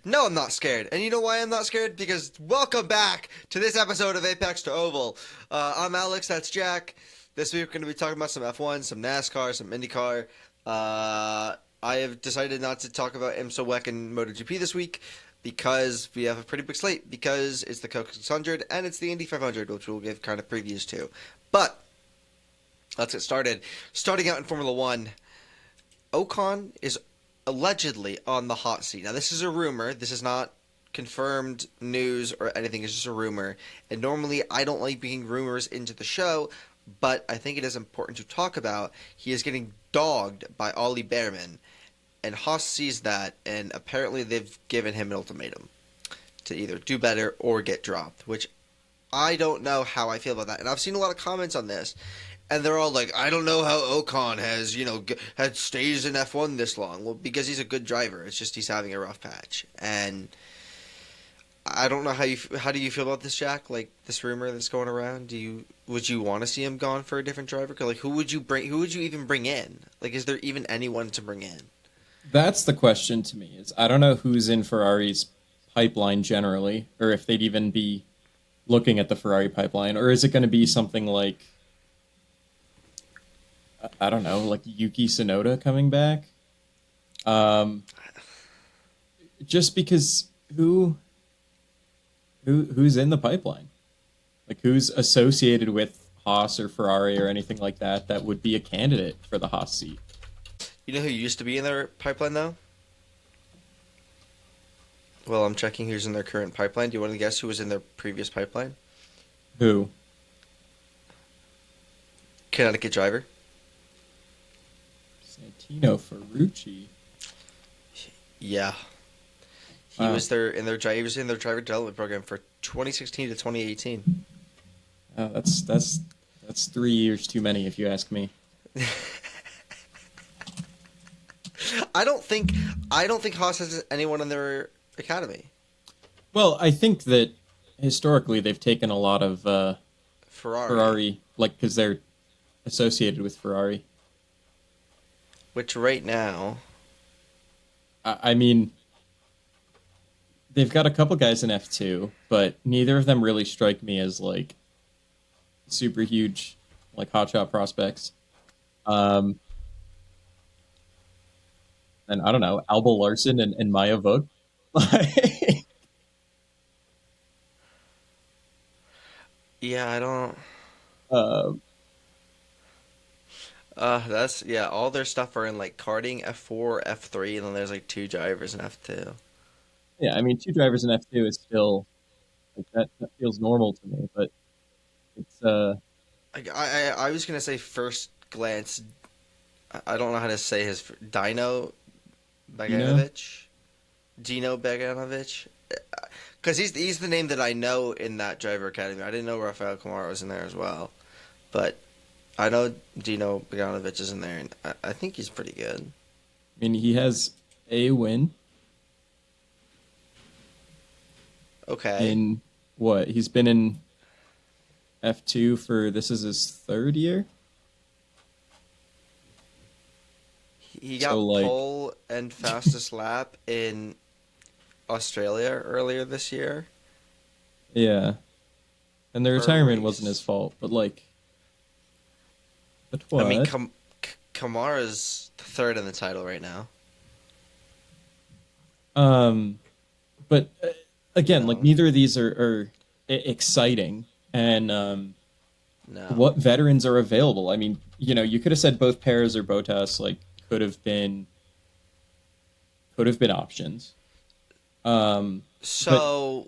No, I'm not scared. And you know why I'm not scared? Because welcome back to this episode of Apex to Oval. I'm Alex, that's Jack. This week we're going to be talking about some F1, some NASCAR, some IndyCar. I have decided not to talk about IMSA WEC and MotoGP this week because we have a pretty big slate because it's the Coke 600 and it's the Indy 500, which we'll give kind of previews to. But let's get started. Starting out in Formula One, Ocon is allegedly on the hot seat. Now, this is a rumor. This is not confirmed news or anything. It's just a rumor. And normally, I don't like bringing rumors into the show, but I think it is important to talk about. He is getting dogged by Ollie Behrman, and Haas sees that, and apparently they've given him an ultimatum to either do better or get dropped, which I don't know how I feel about that. And I've seen a lot of comments on this, and they're all like, I don't know how Ocon has, had stays in F1 this long. Well, because he's a good driver. It's just he's having a rough patch. And I don't know how do you feel about this, Jack? Like this rumor that's going around? Would you want to see him gone for a different driver? 'Cause, like, who would you even bring in? Like, is there even anyone to bring in? That's the question to me. Is I don't know who's in Ferrari's pipeline generally, or if they'd even be looking at the Ferrari pipeline, or is it going to be something like I don't know, like Yuki Tsunoda coming back? Um, just because who's in the pipeline? Like who's associated with Haas or Ferrari or anything like that would be a candidate for the Haas seat? You know who used to be in their pipeline though? Well, I'm checking who's in their current pipeline. Do you want to guess who was in their previous pipeline? Who? Connecticut driver. Santino Ferrucci. Yeah, Wow. he was in their driver development program for 2016 to 2018. That's 3 years too many, if you ask me. I don't think Haas has anyone in their academy. Well, I think that historically they've taken a lot of Ferrari, Ferrari, like because they're associated with Ferrari. which right now, I mean, they've got a couple guys in F2, but neither of them really strike me as like super huge, like hotshot prospects. Um, and I don't know, Alba Larson and Maya Vogt. Like, yeah, I don't. uh, That's yeah. All their stuff are in like karting, F4, F3, and then there's like two drivers in F2. yeah, I mean, two drivers in F2 is still like that feels normal to me, but it's I was gonna say first glance. I don't know how to say you know, Dino Beganovic, because he's the name that I know in that driver academy. I didn't know Rafael Kamara was in there as well, but I know Dino Beganovic is in there, and I think he's pretty good. I mean, he has a win Okay, in what? He's been in F2 for this is his third year. he So got like, pole and fastest lap in Australia earlier this year yeah. And the for a retirement wasn't his race. fault, but I mean, what? Kamara's third in the title right now. Um, but again, like No, neither of these are exciting. And no. what veterans are available? I mean, you could have said both Perez or Bottas like could have been could have been options. Um, but So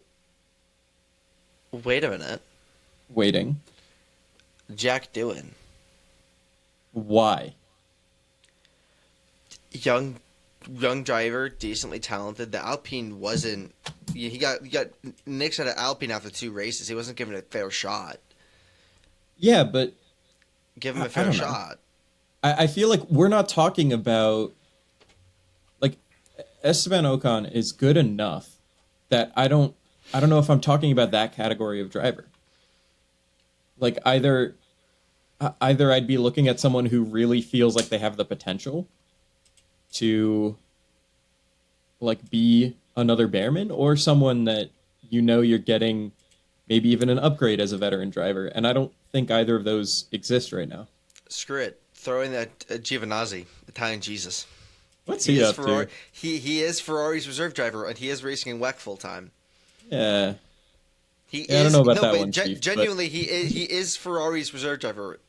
wait a minute, waiting, Jack Doohan, why? young young driver, decently talented. The Alpine wasn't. He got nixed out of Alpine after two races. He wasn't given a fair shot. Yeah, but Give him a I fair don't know. shot. I feel like we're not talking about like Esteban Ocon is good enough that I don't know if I'm talking about that category of driver. Like either I'd be looking at someone who really feels like they have the potential to like be another Behrman or someone that you're getting maybe even an upgrade as a veteran driver. And I don't think either of those exist right now. Screw it. Throw in that Giovinazzi, Italian Jesus. What's He he is up Ferrari. to? He is Ferrari's reserve driver, and he is racing in WEC full time. Yeah. He Yeah, I don't know is about no, that but one, Chief, but genuinely, he is Ferrari's reserve driver.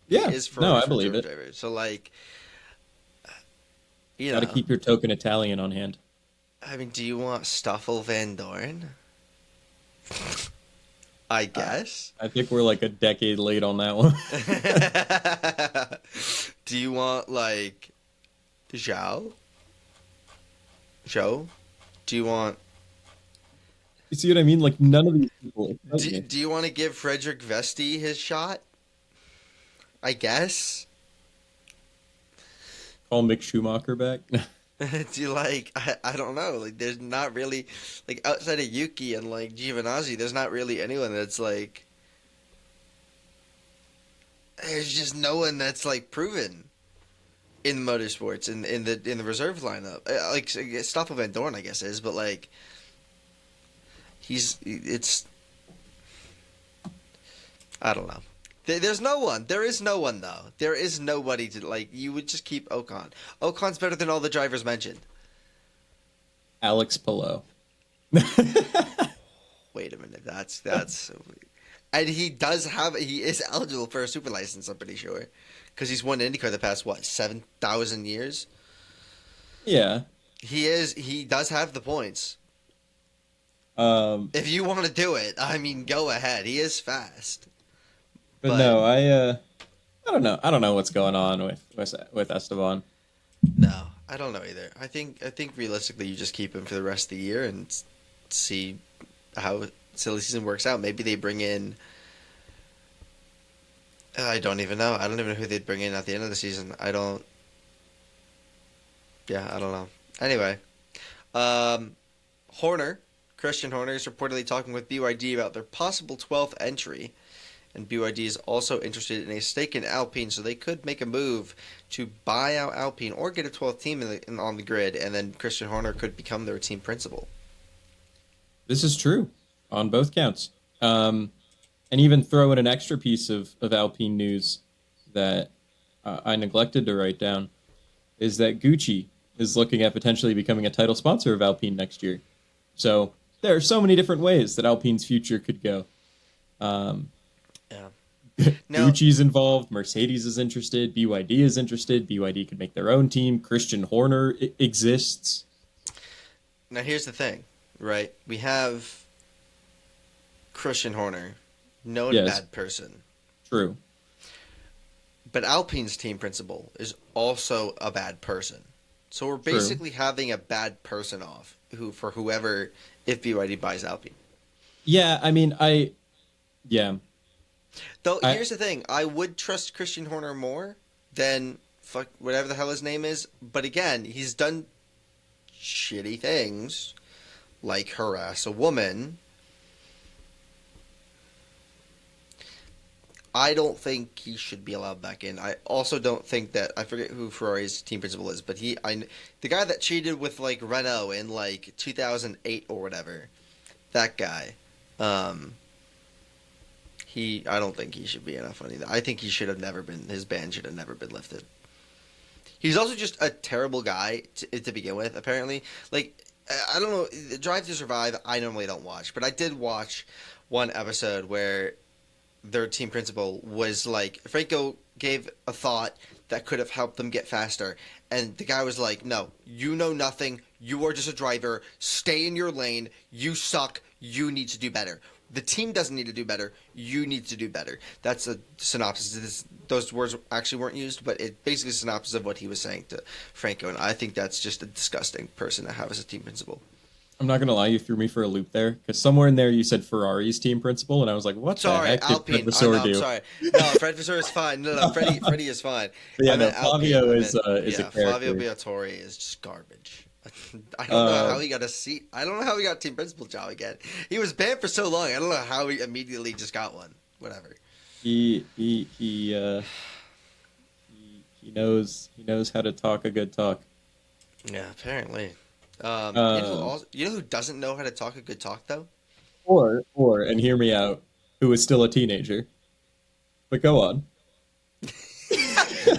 He yeah, is no, I Ferrari's believe reserve it. driver. So like, you Got to know, keep your token Italian on hand. I mean, do you want Stoffel Van Dorn? I Uh, guess. I think we're like a decade late on that one. Do you want like Zhao? Do you want You see what I mean? Like none of these people excite do, me. do you want to give Frederick Vesti his shot? I guess. Call Mick Schumacher back. Do you like I don't know, like there's not really like outside of Yuki and like Giovinazzi, there's not really anyone that's like there's just no one that's like proven in motorsports in the reserve lineup. Like Stoffel Van Dorn I guess is, but like it's I don't know. There's no one. There is no one though. There is nobody to like. You would just keep Ocon. Ocon's better than all the drivers mentioned. Alex Palou. Wait a minute. That's. And he is eligible for a super license. I'm pretty sure, because he's won IndyCar the past what 7,000 years. Yeah. He does have the points. Um, If you want to do it, I mean, go ahead. He is fast. but But no, I don't know. I don't know what's going on with Esteban. no, I don't know either. I think realistically, you just keep him for the rest of the year and see how silly season works out. Maybe they bring in. I don't even know. I don't even know who they'd bring in at the end of the season. I don't. Yeah, I don't know. Anyway, um, Horner, Christian Horner is reportedly talking with BYD about their possible 12th entry, and BYD is also interested in a stake in Alpine, so they could make a move to buy out Alpine or get a 12th team on the grid, and then Christian Horner could become their team principal. This is true on both counts. And even throw in an extra piece of Alpine news that I neglected to write down is that Gucci is looking at potentially becoming a title sponsor of Alpine next year. So there are so many different ways that Alpine's future could go. Um, Yeah. Now, Gucci's involved. Mercedes is interested. BYD is interested. BYD could make their own team. Christian Horner exists. now here's the thing, right? We have Christian Horner, known Yes, bad person, true. but Alpine's team principal is also a bad person. So we're True. basically having a bad person off for whoever if BYD buys Alpine. Yeah, I mean, yeah, Though I, here's the thing, I would trust Christian Horner more than fuck whatever the hell his name is. But again, he's done shitty things like harass a woman. I don't think he should be allowed back in. I also don't think that I forget who Ferrari's team principal is, but the guy that cheated with like Renault in like 2008 or whatever, that guy. Um, I don't think he should be in F1 either. I think he should have never been. His ban should have never been lifted. He's also just a terrible guy to begin with. Apparently, like I don't know. Drive to Survive. I normally don't watch, but I did watch one episode where their team principal was like Franco gave a thought that could have helped them get faster, and the guy was like, no, you know nothing, you are just a driver, stay in your lane, you suck, you need to do better. The team doesn't need to do better, you need to do better. That's a synopsis. Those words actually weren't used, but it basically a synopsis of what he was saying to Franco, and I think that's just a disgusting person to have as a team principal. I'm not gonna lie, you threw me for a loop there because somewhere in there you said Ferrari's team principal, and I was like, "What the Sorry, heck did Fred Alpine. Vasseur No, I'm do?" sorry. No, Fred Vasseur is fine. No, Freddie is fine. But yeah, I no, meant Alpine. Flavio I is meant, is a yeah, Flavio character. Briatore is just garbage. I don't know Uh, how he got a seat. I don't know how he got team principal job again. He was banned for so long. I don't know how he immediately just got one. Whatever. he knows how to talk a good talk. Yeah, apparently. Um, You know who doesn't know how to talk a good talk though? and hear me out, who is still a teenager. But go on.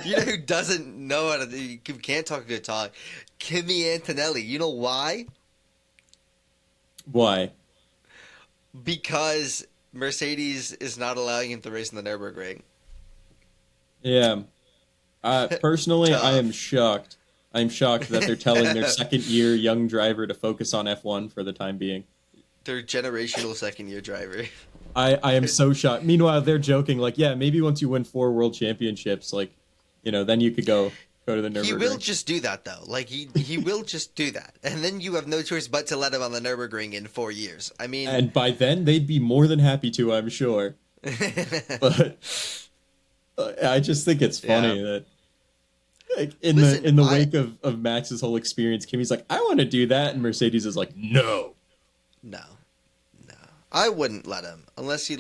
You know who doesn't know how to who can't talk a good talk? Kimi Antonelli. You know why? Why? Because Mercedes is not allowing him to race in the Nürburgring. Yeah. Personally, I am Tough. shocked. I'm shocked that they're telling their second year young driver to focus on F1 for the time being. Their generational second year driver. I am so shocked. Meanwhile, they're joking like, yeah, maybe once you win 4 world championships, like, then you could go to the He will Nürburgring. just do that though. Like he will just do that, and then you have no choice but to let him on the Nurburgring in 4 years. I mean, And by then, they'd be more than happy to, I'm sure. But I just think it's yeah. funny that like in the Listen, in the I wake of Max's whole experience, Kimmy's like, I want to do that, and Mercedes is like, no. no, no, I wouldn't let him unless he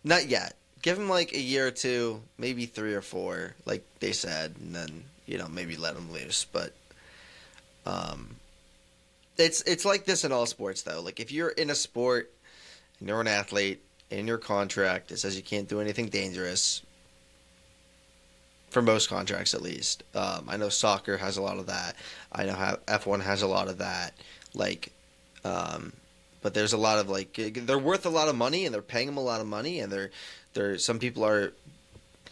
not yet. Give him like a year or two, maybe 3 or 4, like they said, and then maybe let him loose. But um, it's like this in all sports though. Like if you're in a sport and you're an athlete, in your contract it says you can't do anything dangerous. For most contracts, at least. I know soccer has a lot of that. I know how F1 has a lot of that. Like, but there's a lot of like they're worth a lot of money and they're paying them a lot of money and they're some people are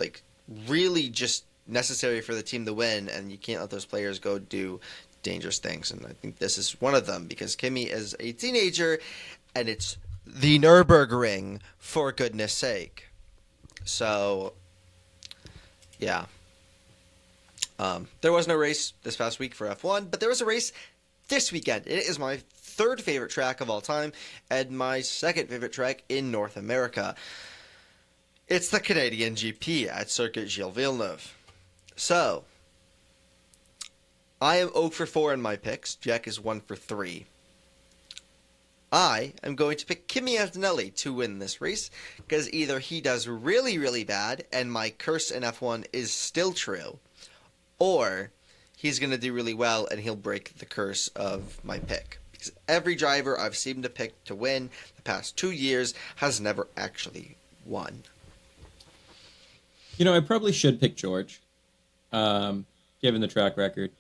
like really just necessary for the team to win and you can't let those players go do dangerous things and I think this is one of them because Kimi is a teenager and it's the Nürburgring for goodness sake. So yeah. There was no race this past week for F1, but there was a race this weekend. It is my third favorite track of all time and my second favorite track in North America. It's the Canadian GP at Circuit Gilles Villeneuve. So, I am 0 for 4 in my picks. Jack is 1 for 3. I am going to pick Kimi Antonelli to win this race because either he does really, really bad and my curse in F1 is still true, or he's going to do really well and he'll break the curse of my pick. Because every driver I've seen to pick to win the past 2 years has never actually won. I probably should pick George, given the track record.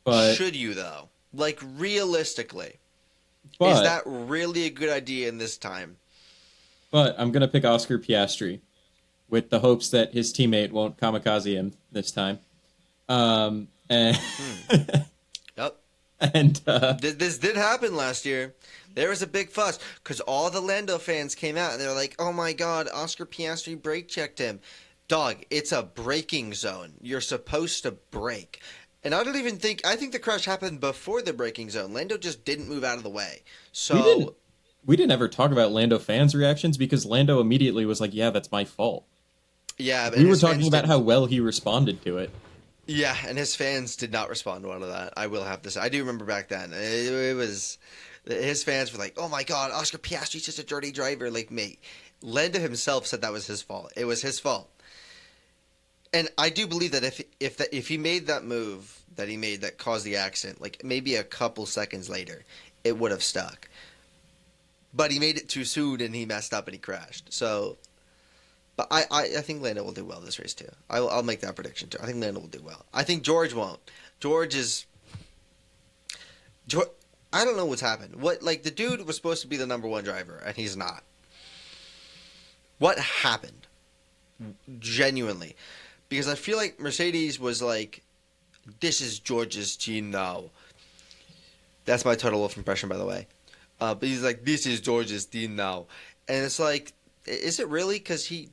But Should you, though? Like, realistically, is but that really a good idea in this time? but I'm gonna pick Oscar Piastri with the hopes that his teammate won't kamikaze him this time. And Yep. and This did happen last year. There was a big fuss because all the Lando fans came out and they're like, "Oh my God, Oscar Piastri brake checked him." Dog, it's a braking zone. You're supposed to brake. And I don't even think I think the crash happened before the braking zone. Lando just didn't move out of the way. we didn't So we didn't ever talk about Lando fans' reactions because Lando immediately was like, "Yeah, that's my fault." yeah, We and were his talking fans about how didn't. well he responded to it. Yeah, and his fans did not respond well to that. I will have to say. I do remember back then. It was his fans were like, "Oh my God, Oscar Piastri's just a dirty driver like me." Lando himself said that was his fault. It was his fault. And I do believe that if he made that move that he made that caused the accident, like maybe a couple seconds later, it would have stuck. But he made it too soon and he messed up and he crashed. So, but I think Lando will do well this race too. I'll make that prediction too. I think Lando will do well. I think George won't. George is. George, I don't know what's happened. What like the dude was supposed to be the number one driver and he's not. What happened? Genuinely, because I feel like Mercedes was like, "This is George's team now." That's my Total Wolff impression, by the way. But he's like, "This is George's team now," and it's like, is it really? Because he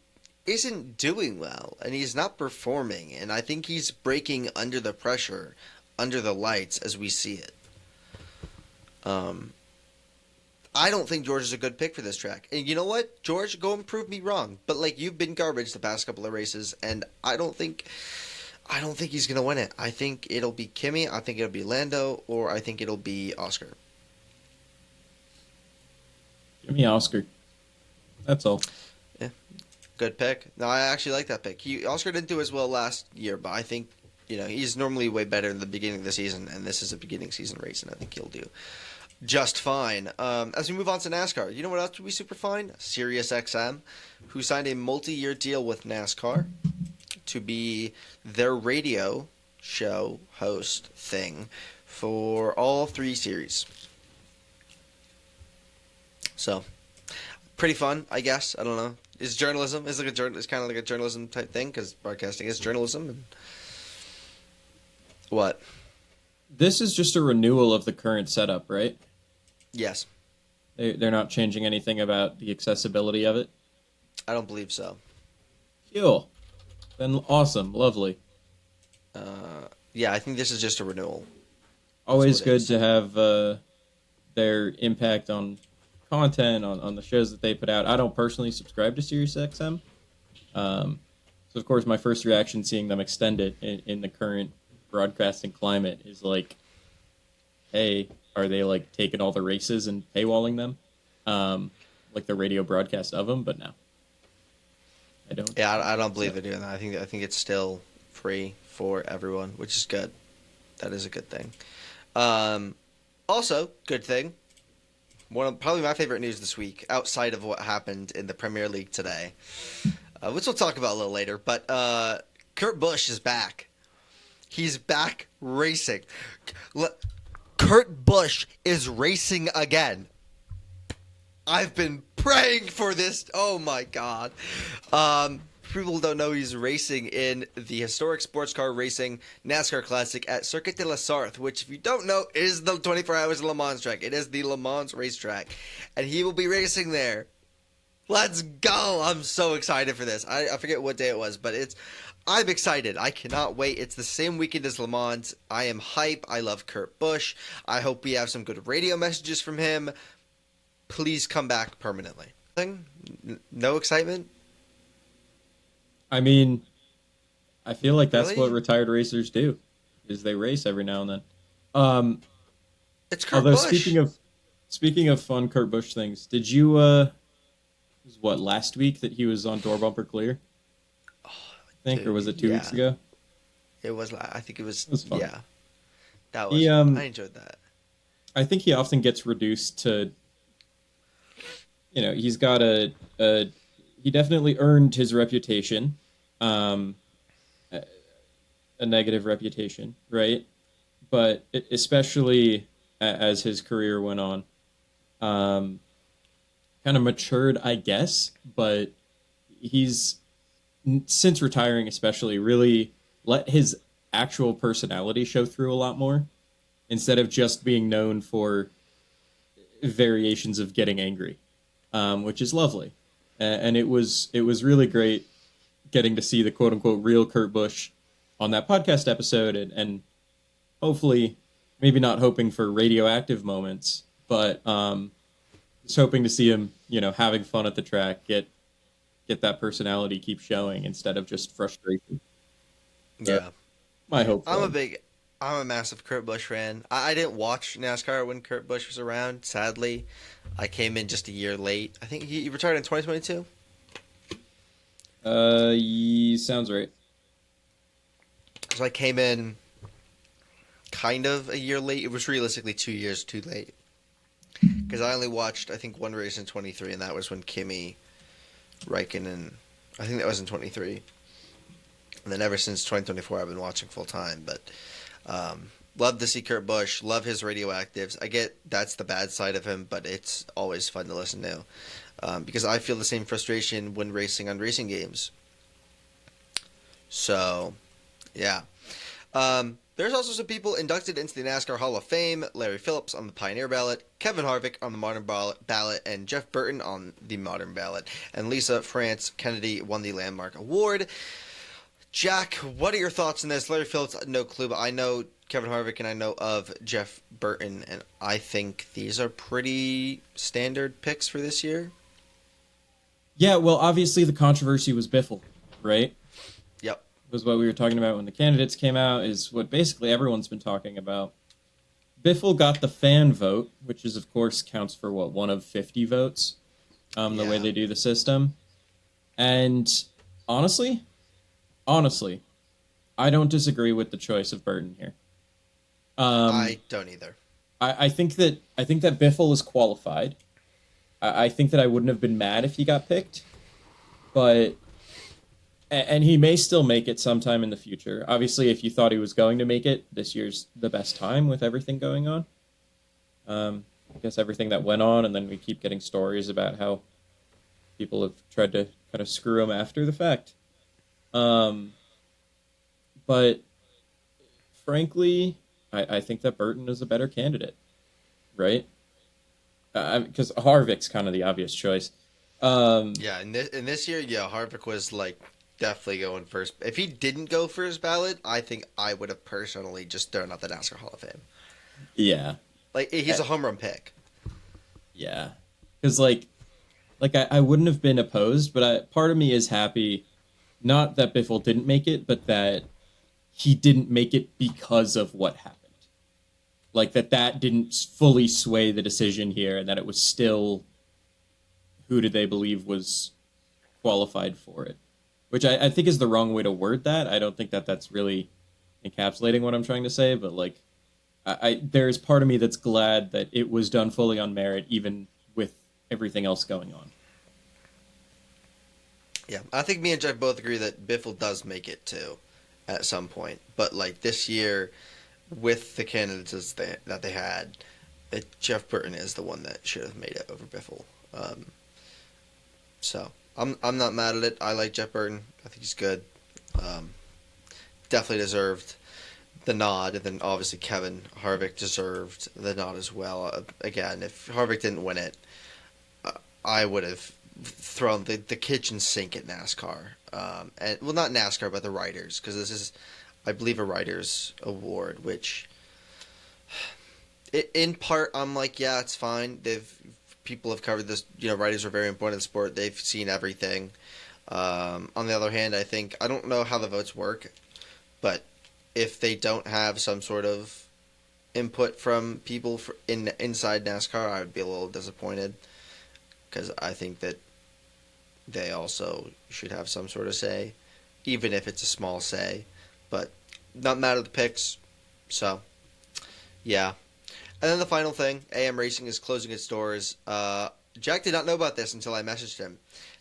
isn't doing well and he's not performing, and I think he's breaking under the pressure, under the lights as we see it. Um, I don't think George is a good pick for this track. And you know what, George, go and prove me wrong. But like you've been garbage the past couple of races, and I don't think he's gonna win it. I think it'll be Kimi, I think it'll be Lando, or I think it'll be Oscar. Give me Oscar. That's all. Yeah, good pick. No, I actually like that pick. Oscar didn't do as well last year, but I think he's normally way better in the beginning of the season, and this is a beginning season race, and I think he'll do just fine. As we move on to NASCAR, you know what else would be super fine? SiriusXM, who signed a multi-year deal with NASCAR to be their radio show host thing for all 3 series. So, pretty fun, I guess. I don't know. It's journalism. It's kind of like a journalism type thing because broadcasting is journalism. And what? This is just a renewal of the current setup, right? Yes. They're not changing anything about the accessibility of it? I don't believe so. Cool. Then awesome. Lovely. Yeah, I think this is just a renewal. Always good to have their impact on content, on the shows that they put out. I don't personally subscribe to SiriusXM. So, of course, my first reaction seeing them extend it in the current broadcasting climate is like, hey, are they like taking all the races and paywalling them? Like the radio broadcast of them, but no. I don't. Yeah, I don't believe they're doing that. I think it's still free for everyone, which is good. That is a good thing. Also, good thing. Probably my favorite news this week, outside of what happened in the Premier League today, which we'll talk about a little later. But Kurt Busch is back. He's back racing. Kurt Busch is racing again. I've been praying for this. Oh my God. People who don't know, he's racing in the historic sports car racing NASCAR Classic at Circuit de la Sarthe, which, if you don't know, is the 24 Hours of Le Mans track. It is the Le Mans racetrack, and he will be racing there. Let's go! I'm so excited for this. I forget what day it was, but I'm excited. I cannot wait. It's the same weekend as Le Mans. I am hype. I love Kurt Busch. I hope we have some good radio messages from him. Please come back permanently. No excitement? I mean, I feel like that's Really? what retired racers do, is they race every now and then. It's Kurt Busch. Speaking of fun Kurt Busch things, did you it was last week that he was on Door Bumper Clear? I think, or was it 2 weeks ago? It was. I think it was. It was fun. Yeah, that was. I enjoyed that. I think he often gets reduced to. He's got he definitely earned his reputation, a negative reputation, right? But especially as his career went on, kind of matured, I guess. But he's, since retiring especially, really let his actual personality show through a lot more, instead of just being known for variations of getting angry, which is lovely. And it was really great getting to see the quote unquote real Kurt Busch on that podcast episode, and hopefully, maybe not hoping for radioactive moments, but just hoping to see him, having fun at the track, get that personality keep showing instead of just frustration. Yeah, my hope. I'm a massive Kurt Busch fan. I didn't watch NASCAR when Kurt Busch was around, sadly. I came in just a year late. I think he retired in 2022? Sounds right. So I came in kind of a year late. It was realistically 2 years too late. Because I only watched, I think, one race in 23, and that was when Kimi Räikkönen, I think that was in 23. And then ever since 2024, I've been watching full time. But love to see Kurt Busch. Love his radioactives. I get that's the bad side of him, but it's always fun to listen to. Because I feel the same frustration when racing on racing games. So, yeah. There's also some people inducted into the NASCAR Hall of Fame. Larry Phillips on the Pioneer ballot, Kevin Harvick on the Modern ballot, and Jeff Burton on the Modern ballot. And Lisa France Kennedy won the Landmark Award. Jack, what are your thoughts on this? Larry Phillips, no clue, but I know Kevin Harvick and I know of Jeff Burton, and I think these are pretty standard picks for this year. Yeah, well, obviously the controversy was Biffle, right? Yep. Was what we were talking about when the candidates came out, is what basically everyone's been talking about. Biffle got the fan vote, which is, of course, counts for, one of 50 votes, the way they do the system. And honestly, I don't disagree with the choice of Burton here. I don't either. I think that Biffle is qualified. I think that I wouldn't have been mad if he got picked, but and he may still make it sometime in the future. Obviously, if you thought he was going to make it, this year's the best time with everything going on. I guess everything that went on, and then we keep getting stories about how people have tried to kind of screw him after the fact. But frankly, I think that Burton is a better candidate, right? Because Harvick's kind of the obvious choice. Yeah, in this year, yeah, Harvick was like definitely going first. If he didn't go for his ballot, I think I would have personally just thrown out the NASCAR Hall of Fame. Yeah, Like he's a home run pick. yeah, because I wouldn't have been opposed, but part of me is happy, not that Biffle didn't make it, but that he didn't make it because of what happened. Like that didn't fully sway the decision here, and that it was still who did they believe was qualified for it, which I think is the wrong way to word that. I don't think that that's really encapsulating what I'm trying to say, but like there's part of me that's glad that it was done fully on merit, even with everything else going on. Yeah, I think me and Jeff both agree that Biffle does make it too, at some point. But like this year, with the candidates that they had, Jeff Burton is the one that should have made it over Biffle. So I'm not mad at it. I like Jeff Burton. I think he's good. Definitely deserved the nod, and then obviously Kevin Harvick deserved the nod as well. Again, if Harvick didn't win it, I would have thrown the kitchen sink at NASCAR. And well, not NASCAR, but the writers, because this is, I believe, a writers award. Which, in part, I'm like, yeah, it's fine. People have covered this. You know, writers are very important in the sport. They've seen everything. On the other hand, I don't know how the votes work, but if they don't have some sort of input from people inside NASCAR, I would be a little disappointed, because I think that they also should have some sort of say, even if it's a small say. But not mad at the picks, so yeah. And then the final thing, AM Racing is closing its doors. Jack did not know about this until I messaged him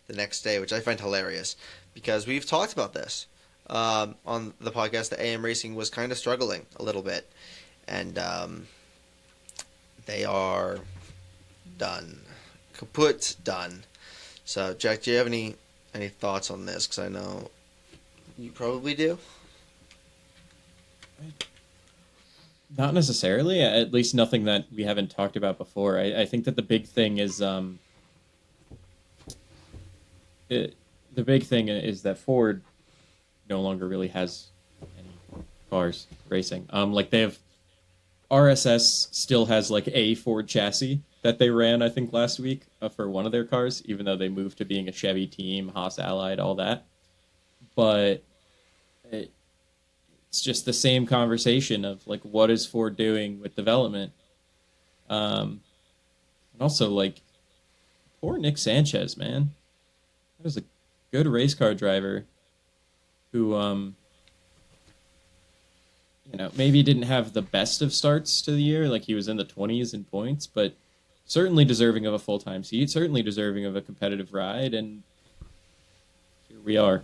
the next day, which I find hilarious, because we've talked about this on the podcast, that AM Racing was kind of struggling a little bit, and they are done. Kaput, done. So, Jack, do you have any thoughts on this? Because I know you probably do. Not necessarily, at least nothing that we haven't talked about before. I think that the big thing is that Ford no longer really has any cars racing. Like they have RSS still has like a Ford chassis that they ran, I think, last week for one of their cars, even though they moved to being a Chevy team, Haas Allied, all that. But it's just the same conversation of like, what is Ford doing with development? And also, like, poor Nick Sanchez, man. That was a good race car driver who, maybe didn't have the best of starts to the year. Like, he was in the 20s in points, but certainly deserving of a full-time seat, certainly deserving of a competitive ride, and here we are.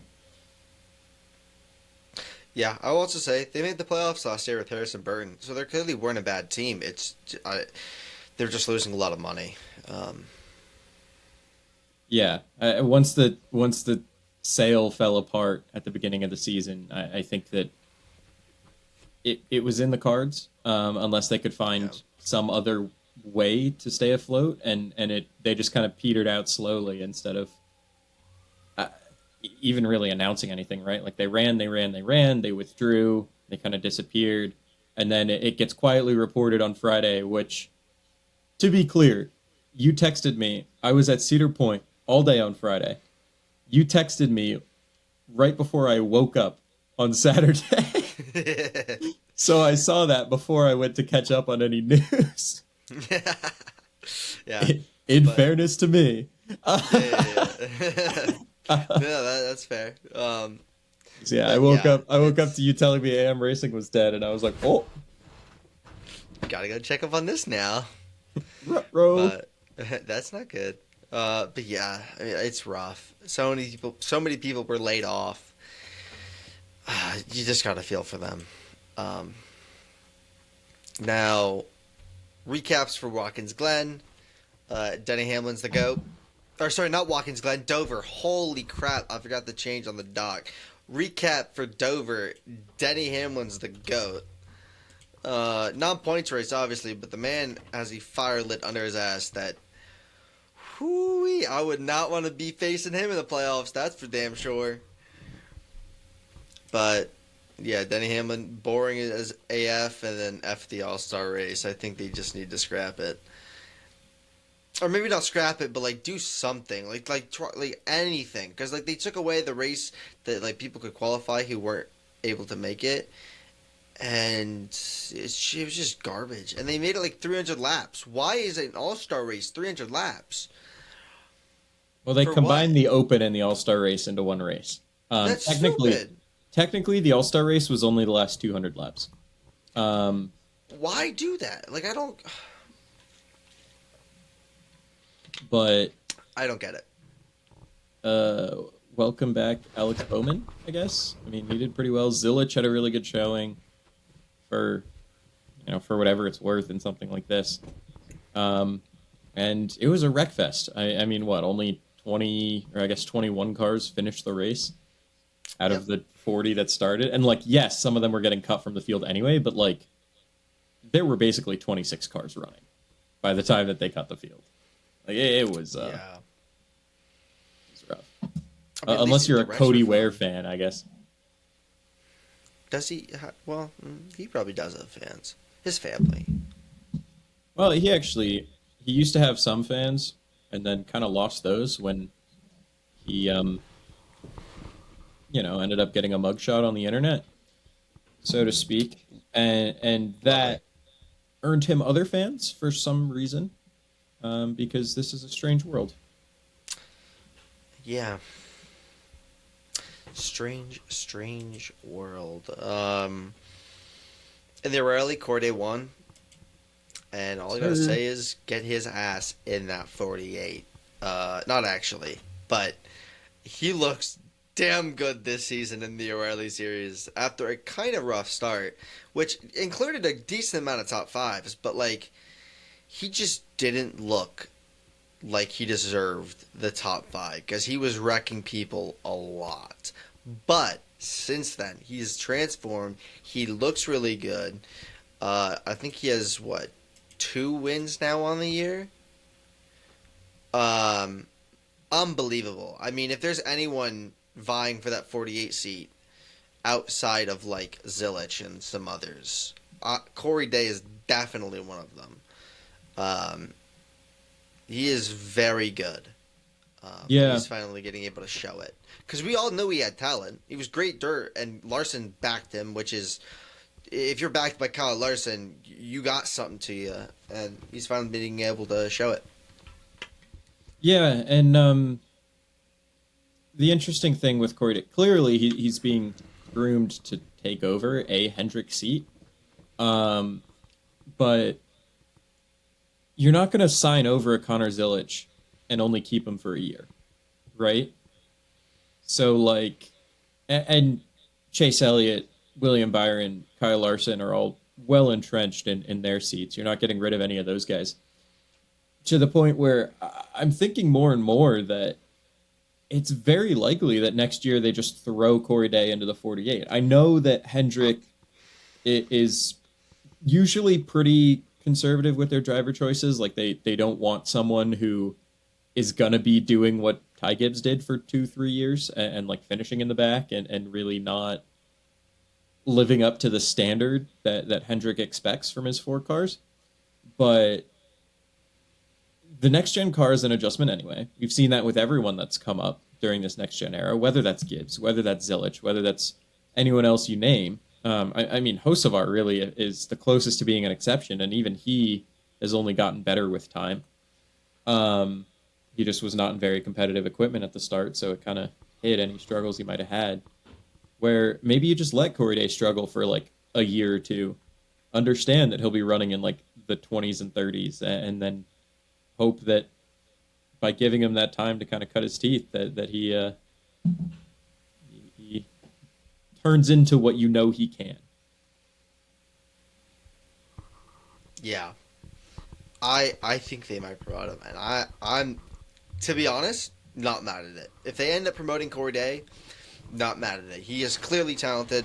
Yeah, I will also say they made the playoffs last year with Harrison Burton, so they clearly weren't a bad team. They're just losing a lot of money. Yeah, once the sale fell apart at the beginning of the season, I think that it was in the cards, unless they could find some other way to stay afloat, and they just kind of petered out slowly instead of even really announcing anything, right? Like they ran, they withdrew, they kind of disappeared, and then it gets quietly reported on Friday, which, to be clear, you texted me. I was at Cedar Point all day on Friday. You texted me right before I woke up on Saturday. So I saw that before I went to catch up on any news. Yeah. In fairness to me. Yeah. No, that's fair. Yeah, I But woke yeah, up. I woke up to you telling me AM Racing was dead, and I was like, "Oh, gotta go check up on this now. ruh-roh." But that's not good. But yeah, I mean, it's rough. So many people were laid off. You just gotta feel for them. Um, Now, recaps for Watkins Glen. Denny Hamlin's the GOAT. Or sorry, not Watkins Glen, Dover. Holy crap, I forgot the change on the dock. Recap for Dover. Denny Hamlin's the GOAT. Non-points race, obviously, but the man has a fire lit under his ass that, whoo, I would not want to be facing him in the playoffs. That's for damn sure. But yeah, Denny Hamlin, boring as AF, and then F the All-Star race. I think they just need to scrap it, or maybe not scrap it, but like do something, like anything, because like they took away the race that like people could qualify who weren't able to make it, and it was just garbage. And they made it like 300 laps. Why is it an All-Star race 300 laps? Well, they For combined what? the Open and the All-Star race into one race. That's Technically, stupid. technically, the All-Star race was only the last 200 laps. Um, Why do that? Like but I don't get it. welcome back, Alex Bowman. I guess. I mean, he did pretty well. Zilich had a really good showing for, for whatever it's worth in something like this. And it was a wreck fest. I mean, what? Only 20, or I guess 21 cars finished the race out of the 40 that started. And like, yes, some of them were getting cut from the field anyway, but like, there were basically 26 cars running by the time that they cut the field. Like, it was rough. I mean, at Unless least you're a the direction Cody of Ware fun. fan, I guess. Does he? Well, he probably does have fans. His family. Well, he used to have some fans, and then kind of lost those when he, ended up getting a mugshot on the internet, so to speak, and that earned him other fans for some reason, because this is a strange world. Yeah. Strange world. In the rally, Corday won. And all I gotta say is get his ass in that 48. Not actually, but he looks damn good this season in the O'Reilly series after a kind of rough start, which included a decent amount of top fives, but like he just didn't look like he deserved the top five because he was wrecking people a lot. But since then, he's transformed. He looks really good. I think he has 2 wins now on the year. Unbelievable. I mean, if there's anyone vying for that 48 seat outside of like Zilich and some others, Corey Day is definitely one of them. He is very good. Yeah. He's finally getting able to show it. Because we all knew he had talent. He was great dirt, and Larson backed him, which is, if you're backed by Kyle Larson, you got something to you, and he's finally being able to show it. Yeah, and the interesting thing with Corey, clearly he's being groomed to take over a Hendrick seat, but you're not going to sign over a Connor Zilich and only keep him for a year, right? So, like, and Chase Elliott, William Byron, Kyle Larson are all well entrenched in their seats. You're not getting rid of any of those guys. To the point where I'm thinking more and more that it's very likely that next year they just throw Corey Day into the 48. I know that Hendrick is usually pretty conservative with their driver choices. Like, they don't want someone who is going to be doing what Ty Gibbs did for 2-3 years and like finishing in the back and really not living up to the standard that Hendrick expects from his 4 cars. But the next gen car is an adjustment anyway. We've seen that with everyone that's come up during this next gen era, whether that's Gibbs, whether that's Zilich, whether that's anyone else you name. I mean, Hocevar really is the closest to being an exception, and even he has only gotten better with time. He just was not in very competitive equipment at the start, so it kind of hid any struggles he might have had where maybe you just let Corey Day struggle for like a year or two, understand that he'll be running in like the 20s and 30s, and then hope that by giving him that time to kind of cut his teeth, that he turns into what you know he can. Yeah. I think they might promote him, and I'm, to be honest, not mad at it. If they end up promoting Corey Day, not mad at it. He is clearly talented.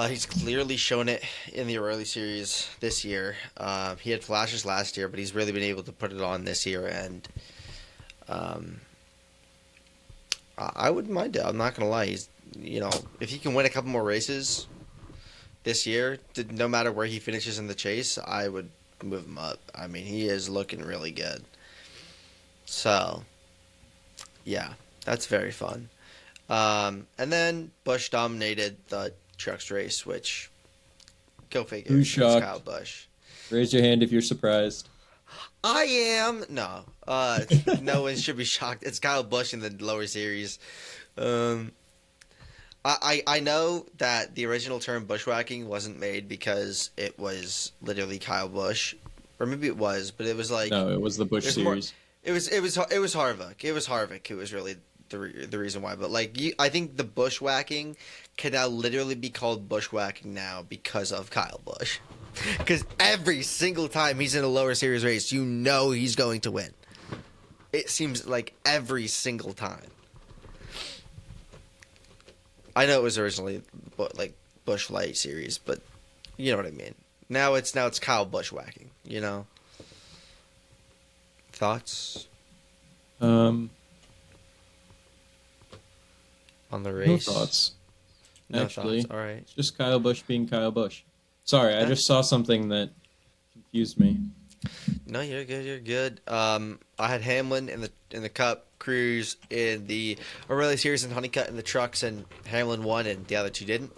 He's clearly shown it in the early series this year. He had flashes last year, but he's really been able to put it on this year, and I wouldn't mind it. I'm not gonna lie. He's, if he can win a couple more races this year, no matter where he finishes in the chase, I would move him up. I mean, he is looking really good. So, yeah, that's very fun. And then Busch dominated the trucks race, which, go figure. Who's It's shocked? Kyle Busch. Raise your hand if you're surprised. I am. No. No one should be shocked. It's Kyle Busch in the lower series. I know that the original term bushwhacking wasn't made because it was literally Kyle Busch, or maybe it was, but it was like No, it was the Busch series. It was Harvick. It was Harvick who was really the reason why. But like I think the bushwhacking can now literally be called bushwhacking now because of Kyle Busch. Because every single time he's in a lower series race, you know he's going to win. It seems like every single time. I know it was originally like Busch Light series, but you know what I mean. Now it's Kyle Bushwhacking. Thoughts Um, on the no race? thoughts. No Actually, thoughts. All right. it's just Kyle Busch being Kyle Busch. Sorry, I just saw something that confused me. No, you're good. You're good. I had Hamlin in the Cup, Cruz in the O'Reilly Series, and Honeycutt in the trucks, and Hamlin won, and the other two didn't.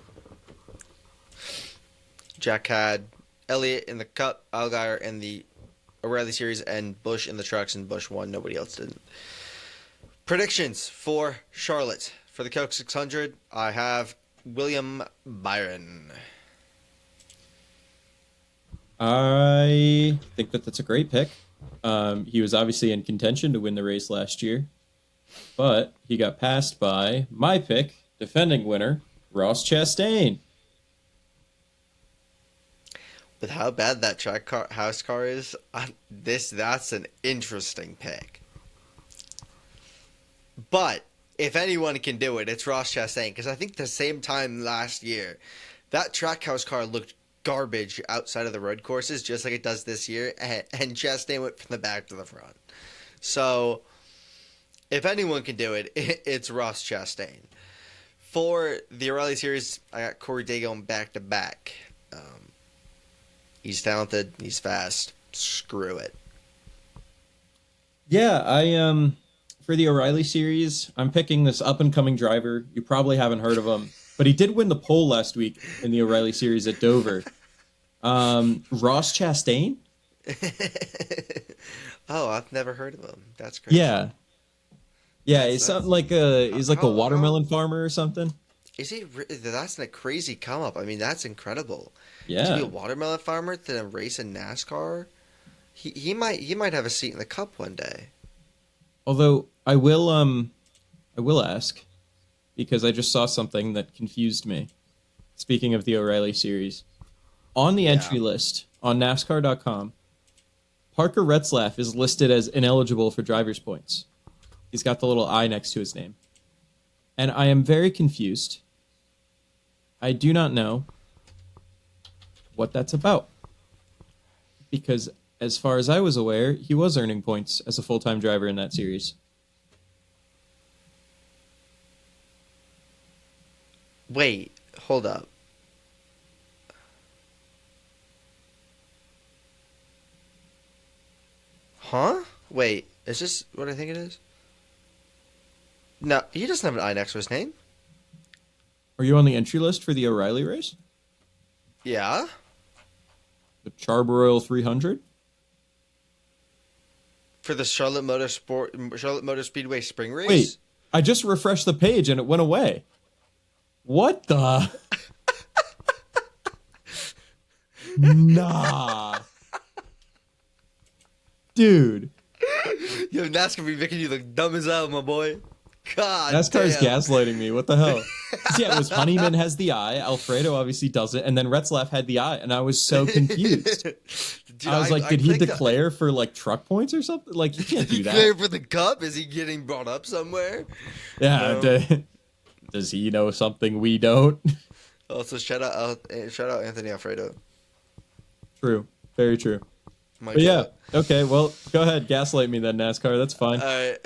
Jack had Elliott in the Cup, Allgaier in the O'Reilly Series, and Busch in the trucks, and Busch won. Nobody else didn't. Predictions for Charlotte for the Coke 600. I have William Byron. I think that's a great pick. He was obviously in contention to win the race last year, but he got passed by my pick, defending winner, Ross Chastain. With how bad that house car is, that's an interesting pick. But if anyone can do it, it's Ross Chastain. Because I think the same time last year, that trackhouse car looked garbage outside of the road courses, just like it does this year, and Chastain went from the back to the front. So, if anyone can do it, it's Ross Chastain. For the O'Reilly Series, I got Corey Day going back to back. He's talented. He's fast. Screw it. Yeah, for the O'Reilly Series, I'm picking this up-and-coming driver. You probably haven't heard of him, but he did win the pole last week in the O'Reilly Series at Dover. Ross Chastain? Oh, I've never heard of him. That's crazy. Yeah. Yeah, he's something like he's like a watermelon farmer or something. Is he? That's a crazy come up. I mean, that's incredible. Yeah. To be a watermelon farmer to race in NASCAR, he might have a seat in the Cup one day. Although I will ask, because I just saw something that confused me. Speaking of the O'Reilly Series, on the entry list on NASCAR.com, Parker Retzlaff is listed as ineligible for driver's points. He's got the little I next to his name, and I am very confused. I do not know what that's about, because as far as I was aware, he was earning points as a full-time driver in that series. Wait, hold up. Huh? Wait, is this what I think it is? No, he doesn't have an I next to his name. Are you on the entry list for the O'Reilly race? Yeah. The Charborough 300? For the Charlotte Motor Speedway Spring Race? Wait, I just refreshed the page and it went away. What the? Nah. Dude. Yo, NASCAR be making you look dumb as hell, my boy. God NASCAR's damn. gaslighting me. What the hell? 'Cause yeah, it was Honeyman has the eye, Alfredo obviously doesn't, and then Retzlaff had the eye, and I was so confused. Dude, I was like, did he clicked declare for like truck points or something? Like, he can't do declare that. for the cup? Is he getting brought up somewhere? Yeah. No. Does he know something we don't? Also, shout out Anthony Alfredo. True. Very true. My But yeah. God. Okay. Well, go ahead. Gaslight me then, NASCAR. That's fine.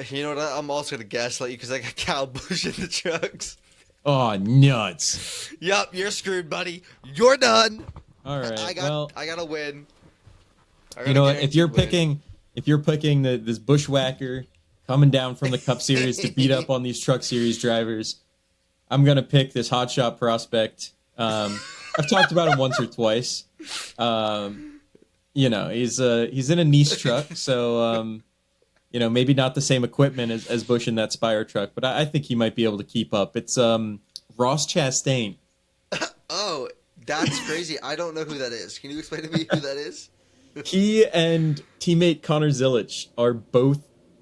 You know what? I'm also gonna gaslight you because I got Kyle Busch in the trucks. Oh, nuts. Yup, you're screwed, buddy. You're done. All right. I gotta win. You know what? If you're picking this bushwhacker coming down from the Cup Series to beat up on these Truck Series drivers, I'm gonna pick this hotshot prospect. I've talked about him once or twice. You know, he's in a niche truck, so you know, maybe not the same equipment as Busch in that Spire truck, but I think he might be able to keep up. It's Ross Chastain. Oh, that's crazy. I don't know who that is. Can you explain to me who that is? He and teammate Connor Zilic are both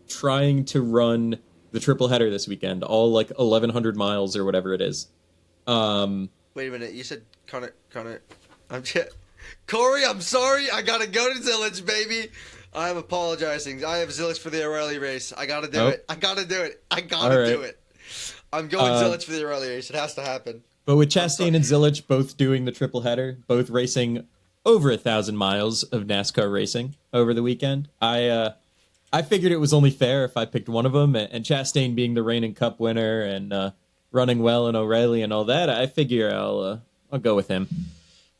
trying to run the triple header this weekend, all like 1,100 miles or whatever it is. Wait a minute. You said Connor. Corey, I'm sorry. I gotta go to Zillage, baby. I'm apologizing. I have Zillage for the O'Reilly race. I gotta do it. I gotta do it. Do it. I'm going Zillage for the O'Reilly race. It has to happen. But with Chastain and Zilic both doing the triple header, both racing over 1,000 miles of NASCAR racing over the weekend, I figured it was only fair if I picked one of them. And Chastain being the reigning Cup winner and running well in O'Reilly and all that, I figure I'll go with him.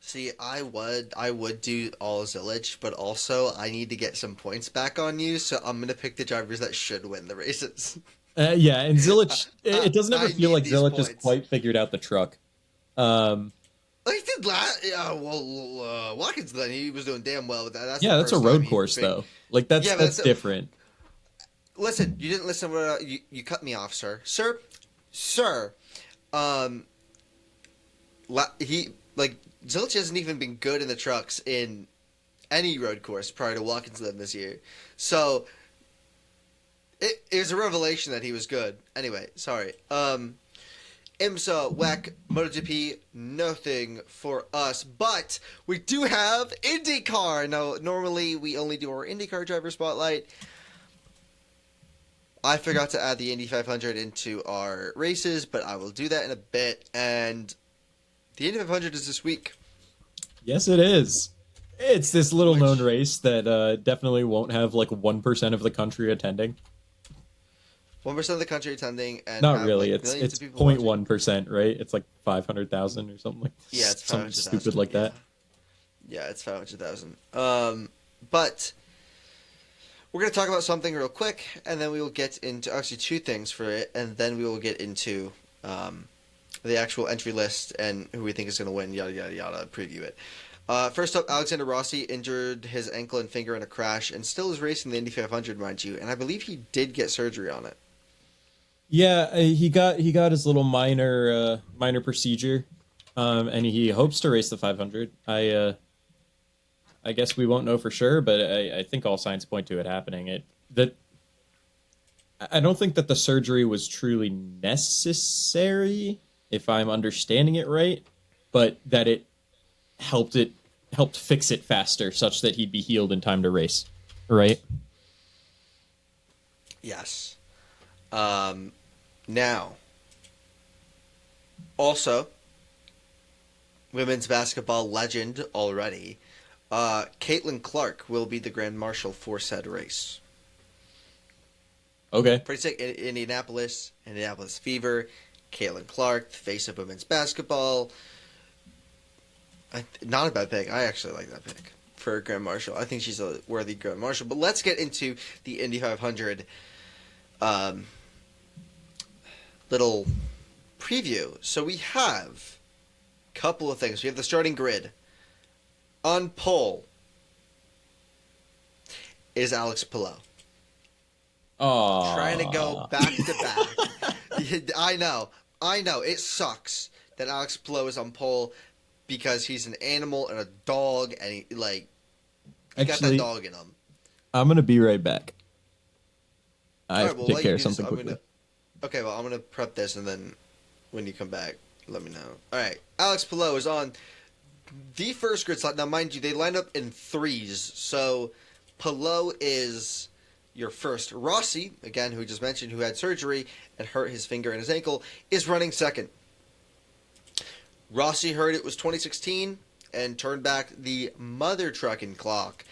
See, I would do all Zillage, but also I need to get some points back on you, so I'm gonna pick the drivers that should win the races. Yeah, and Zilic, it doesn't ever I feel need like these Zilic has points. quite figured out the truck. He did last. Watkins then he was doing damn well with that. That's a road course though. Like that's different. Listen, you didn't listen. You cut me off, sir. Sir. Zilic hasn't even been good in the trucks in any road course prior to Watkins this year. So it was a revelation that he was good. Anyway, sorry. IMSA, WEC, MotoGP, nothing for us. But we do have IndyCar. Now, normally we only do our IndyCar driver spotlight. I forgot to add the Indy 500 into our races, but I will do that in a bit. And the Indy 500 is this week. Yes, it is. It's this little known race that definitely won't have like 1% of the country attending. 1% of the country attending, and not really. Like it's 0.1%, right? It's like 500,000 or something like. Yeah, it's something stupid like that. Yeah, it's 500,000. But we're gonna talk about something real quick, and then we will get into actually two things for it, and then we will get into the actual entry list and who we think is gonna win. Yada yada yada. Preview it. First up, Alexander Rossi injured his ankle and finger in a crash, and still is racing the Indy 500, mind you. And I believe he did get surgery on it. Yeah, he got his little minor procedure, and he hopes to race the 500. I guess we won't know for sure, but I think all signs point to it happening. I don't think that the surgery was truly necessary, if I'm understanding it right, but that it helped fix it faster, such that he'd be healed in time to race, right? Yes. Now, also, women's basketball legend already, Caitlin Clark will be the Grand Marshal for said race. Okay. Pretty sick. Indianapolis Fever, Caitlin Clark, the face of women's basketball. Not a bad pick. I actually like that pick for Grand Marshal. I think she's a worthy Grand Marshal. But let's get into the Indy 500 little preview. So we have a couple of things. We have the starting grid. On pole is Alex Palou. Oh, Trying to go back to back. I know. It sucks that Alex Palou is on pole because he's an animal and a dog, and he got that Actually, dog in him. I'm gonna be right back. I All have right, to well, take while care you of do this, something quickly. Okay, well, I'm gonna prep this, and then when you come back, let me know. All right, Alex Palou is on the first grid slot. Now, mind you, they line up in threes, so Palou is your first. Rossi, again, who we just mentioned, who had surgery and hurt his finger and his ankle, is running second. Rossi heard it was 2016 and turned back the mother trucking clock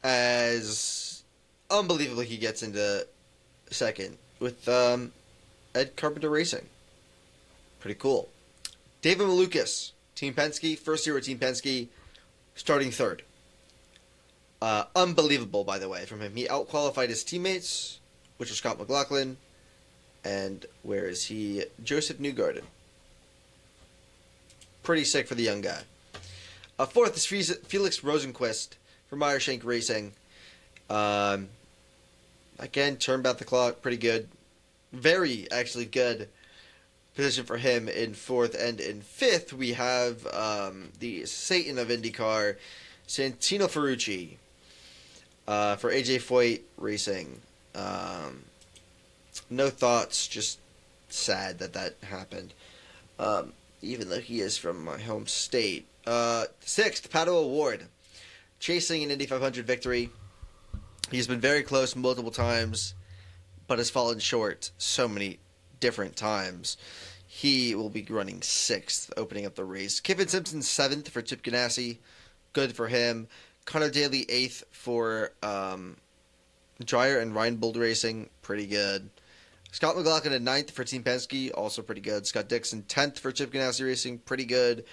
as unbelievably he gets into second with Ed Carpenter Racing. Pretty cool. David Malukas, Team Penske, first year with Team Penske, starting third. Unbelievable, by the way, from him. He outqualified his teammates, which was Scott McLaughlin, and where is he? Joseph Newgarden. Pretty sick for the young guy. Fourth is Felix Rosenquist for Meyershank Racing. Again, turned back the clock, pretty good. Very, actually, good position for him in fourth. And in fifth, we have the Satan of IndyCar, Santino Ferrucci, for AJ Foyt Racing. No thoughts, just sad that happened. Even though he is from my home state. Sixth, Pato O'Ward, chasing an Indy 500 victory. He's been very close multiple times, but has fallen short so many different times. He will be running sixth, opening up the race. Kevin Simpson, seventh for Chip Ganassi. Good for him. Connor Daly, eighth for Dreyer and Reinbold Racing. Pretty good. Scott McLaughlin at ninth for Team Penske. Also pretty good. Scott Dixon, 10th for Chip Ganassi Racing. Pretty good.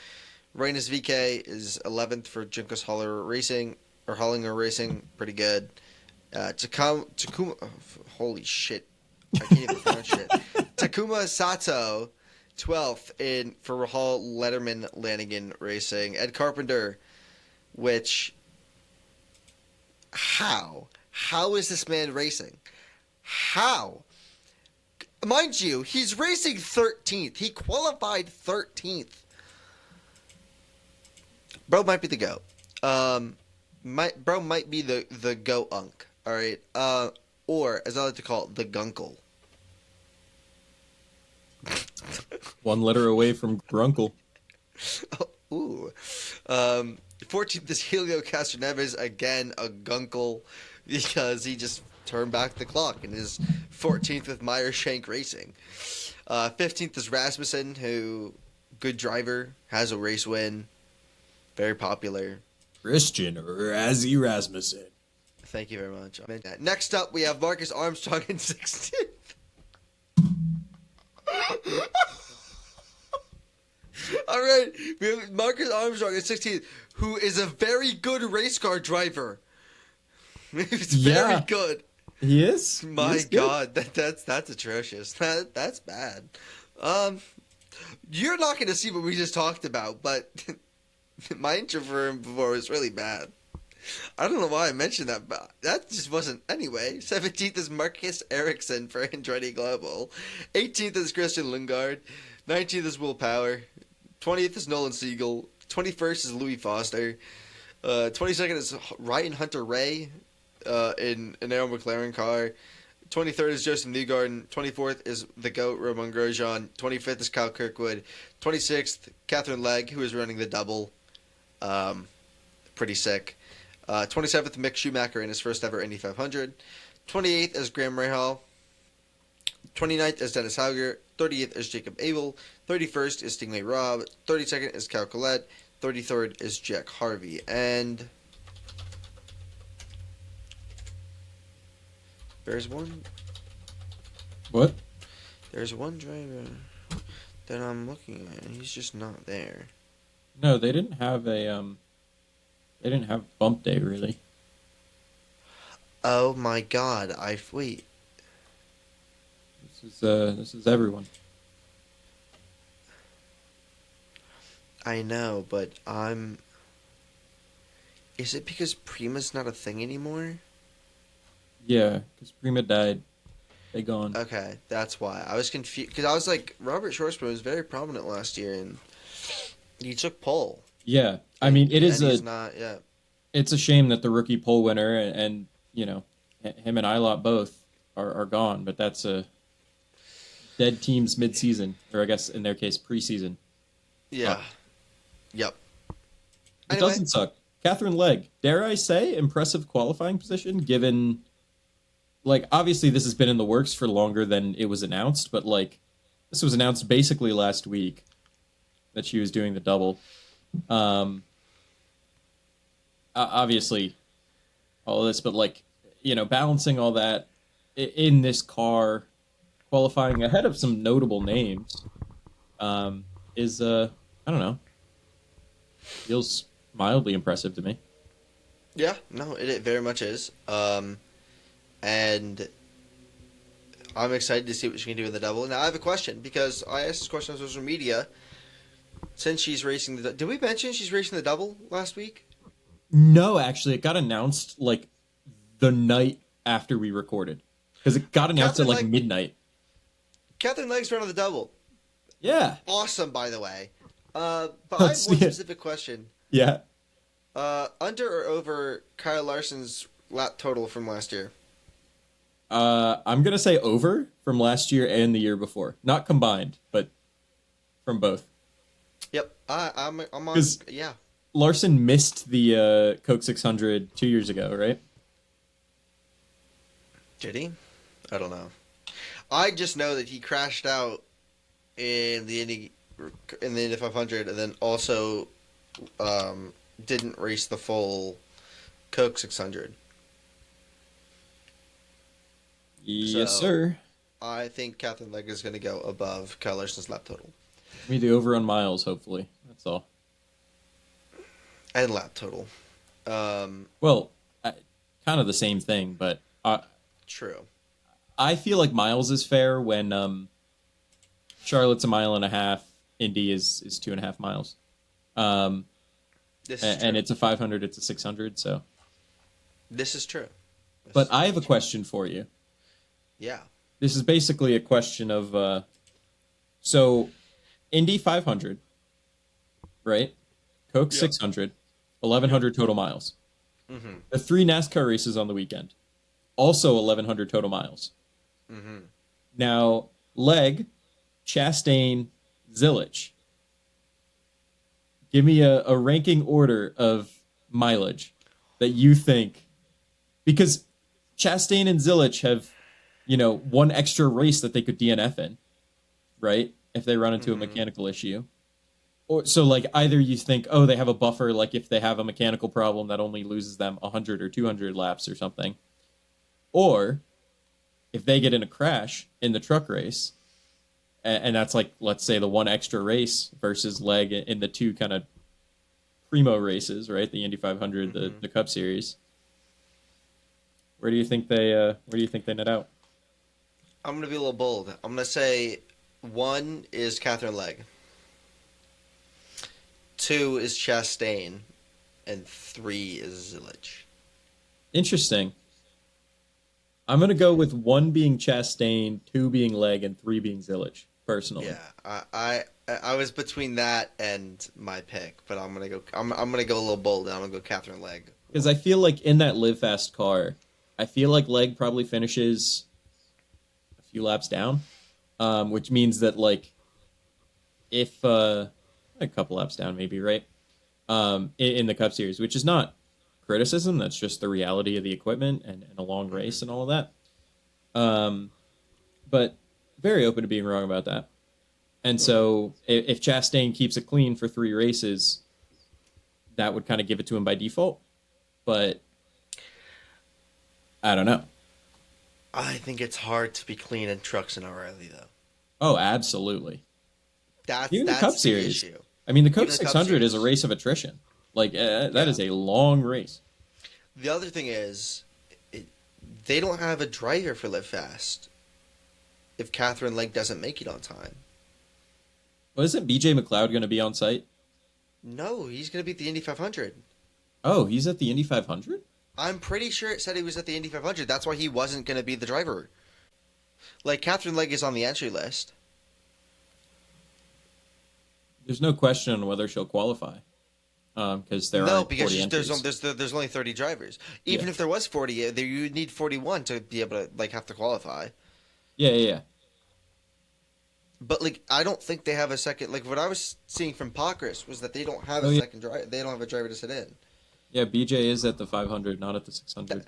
Reynes VK is 11th for Junkos Hollinger Racing. Pretty good. Takuma, holy shit, I can't even pronounce shit. Takuma Sato, 12th for Rahal Letterman Lanigan Racing. Ed Carpenter, which, how is this man racing? How? Mind you, he's racing 13th. He qualified 13th. Bro might be the GOAT. Bro might be the GO-unk. All right. Or, as I like to call it, the gunkle. One letter away from Grunkle. Oh, ooh. 14th is Helio Castroneves. Again, a gunkle, because he just turned back the clock and is 14th with Meyershank Racing. 15th is Rasmussen, who, good driver, has a race win. Very popular. Christian Razzie Rasmussen. Thank you very much. Next up, we have Marcus Armstrong in 16th. All right, we have Marcus Armstrong in 16th, who is a very good race car driver. He's very good. He is. My God, that's atrocious. That's bad. You're not going to see what we just talked about, but my intro for him before was really bad. I don't know why I mentioned that, but that just wasn't. Anyway, 17th is Marcus Ericsson for Andretti Global. 18th is Christian Lundgaard. 19th is Will Power. 20th is Nolan Siegel. 21st is Louis Foster. 22nd is Ryan Hunter-Ray in an Arrow McLaren car. 23rd is Joseph Newgarden. 24th is the GOAT, Romain Grosjean. 25th is Kyle Kirkwood. 26th, Catherine Legg, who is running the double. Pretty sick. 27th, Mick Schumacher in his first ever Indy 500. 28th is Graham Rahal. 29th is Dennis Hauger. 30th is Jacob Abel. 31st is Stingray Robb. 32nd is Cal Collette. 33rd is Jack Harvey. And there's one. What? There's one driver that I'm looking at, and he's just not there. No, they didn't have a They didn't have bump day really. Oh my God! Wait. This is everyone. I know, but is it because Prima's not a thing anymore? Yeah, because Prima died. They gone. Okay, that's why I was confused because I was like, Robert Schwarzman was very prominent last year, and he took pole. Yeah, I And, mean, it is and he's a not. Yeah, it's a shame that the rookie pole winner and you know him and Ilott both are gone, but that's a dead teams mid-season, or I guess in their case preseason. yeah, yep. It Anyway, doesn't suck. Catherine Legg, dare I say, impressive qualifying position given, like, obviously this has been in the works for longer than it was announced, but, like, this was announced basically last week that she was doing the double. Obviously, all of this, but, like, balancing all that in this car, qualifying ahead of some notable names, is, I don't know, feels mildly impressive to me. yeah, no, it very much is. And I'm excited to see what she can do in the double. Now I have a question because I asked this question on social media. Since she's racing did we mention she's racing the double last week? No, actually, it got announced like the night after we recorded because it got announced at like midnight. Catherine Legg's running the double. Yeah, Awesome, by the way. But I have one specific question. Yeah. Under or over Kyle Larson's lap total from last year? I'm gonna say over from last year and the year before, not combined, but from both. Yep, I'm on. 'Cause Yeah, Larson missed the Coke 600 2 years ago, right? did he? I don't know. I just know that he crashed out in the Indy 500, and then also didn't race the full Coke 600. Yes, So- sir. I think Catherine Legg is going to go above Kyle Larson's lap total Give me the over on miles, hopefully. That's all. and lap total. Well, kind of the same thing, but True. I feel like miles is fair when Charlotte's a mile and a half, Indy is 2.5 miles. This is true. And it's a 500, it's a 600, so. This is true. But I have a question for you. Yeah. This is basically a question of, so Indy 500, right? Coke Yep. 600, 1,100 total miles. Mm-hmm. The 3 NASCAR races on the weekend, also 1,100 total miles. Mm-hmm. Now, Legg, Chastain, Zilich. Give me a ranking order of mileage that you think, because Chastain and Zilich have, one extra race that they could DNF in, right? If they run into a mechanical issue. Or so like either you think, oh, they have a buffer, like if they have a mechanical problem that only loses them 100 or 200 laps or something. Or if they get in a crash in the truck race, and that's like, let's say the one extra race versus Legg in the 2 kind of primo races, right? The Indy 500, the Cup Series. Where do you think they net out? I'm going to be a little bold. I'm going to say 1 is Catherine Legg. 2 is Chastain. And 3 is Zilich. Interesting. I'm going to go with 1 being Chastain, 2 being Legg, and 3 being Zilich, personally. Yeah, I was between that and my pick, but I'm gonna go. I'm gonna go a little bold. And I'm gonna go Catherine Legg. Because I feel like in that live fast car, I feel like Legg probably finishes a few laps down, which means that like if a couple laps down maybe, right? In the Cup Series, which is not criticism, that's just the reality of the equipment and a long race and all of that. But very open to being wrong about that. And so if Chastain keeps it clean for 3 races, that would kind of give it to him by default. But I don't know. I think it's hard to be clean in trucks and O'Reilly though. Oh, absolutely. That's Even the that's Cup the Series. issue. I mean, the Coke Even the Cup 600 is a Series. race of attrition. Like, that is a long race. The other thing is, they don't have a driver for Live Fast. If Catherine Legg doesn't make it on time. Well, isn't BJ McLeod going to be on site? No, he's going to be at the Indy 500. Oh, he's at the Indy 500? I'm pretty sure it said he was at the Indy 500. That's why he wasn't going to be the driver. Like Catherine Legg is on the entry list. There's no question on whether she'll qualify, because there No, aren't because 40 entries. there's only 30 drivers. Yeah, Even if there was 40, there you would need 41 to be able to like have to qualify. yeah, yeah, yeah. But like I don't think they have a second. Like what I was seeing from Pockrass was that they don't have Oh a yeah, second driver. They don't have a driver to sit in. yeah. BJ is at the 500, not at the 600. Yeah,